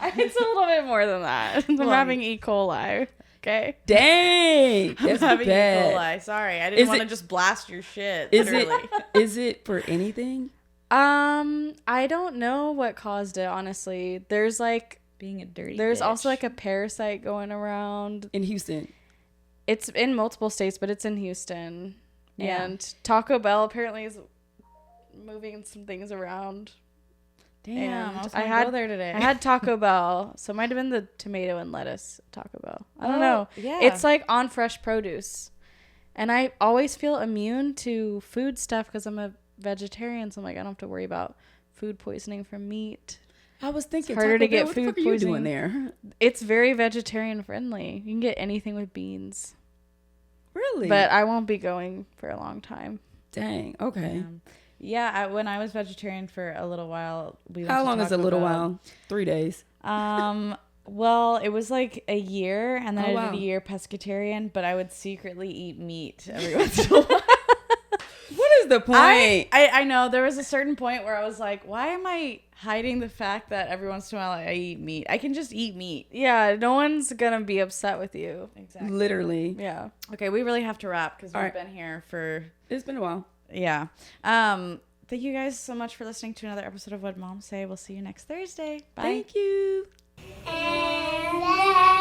It's a little bit more than that. I'm having E. coli. Okay. Dang. That's having bad. E. coli. Sorry, I didn't want to just blast your shit. Is it for anything? I don't know what caused it, honestly. There's like being a dirty There's bitch. also like a parasite going around in Houston. It's in multiple states, but it's in Houston. Yeah. And Taco Bell apparently is moving some things around. Damn, And I had go there today. I had Taco Bell, so it might have been the tomato and lettuce Taco Bell. I don't know. Yeah. It's like on fresh produce. And I always feel immune to food stuff because I'm a vegetarian, so I'm like, I don't have to worry about food poisoning from meat. I was thinking it's harder Taco to get Bell, food what the fuck are you poisoning doing there? It's very vegetarian friendly. You can get anything with beans. Really? But I won't be going for a long time. Dang. Okay. Yeah, when I was vegetarian for a little while, we went How to long is a Taco little Bell. while? 3 days. Well, it was like a year, and then Oh, I wow. did a year pescatarian, but I would secretly eat meat every once in a while. What is the point? I know there was a certain point where I was like, why am I hiding the fact that every once in a while I eat meat? I can just eat meat. Yeah, no one's gonna be upset with you. Exactly. Literally. Yeah. Okay, we really have to wrap because we've All right. been here for It's been a while. yeah. Thank you guys so much for listening to another episode of What Moms Say. We'll see you next Thursday. Bye. Thank you. And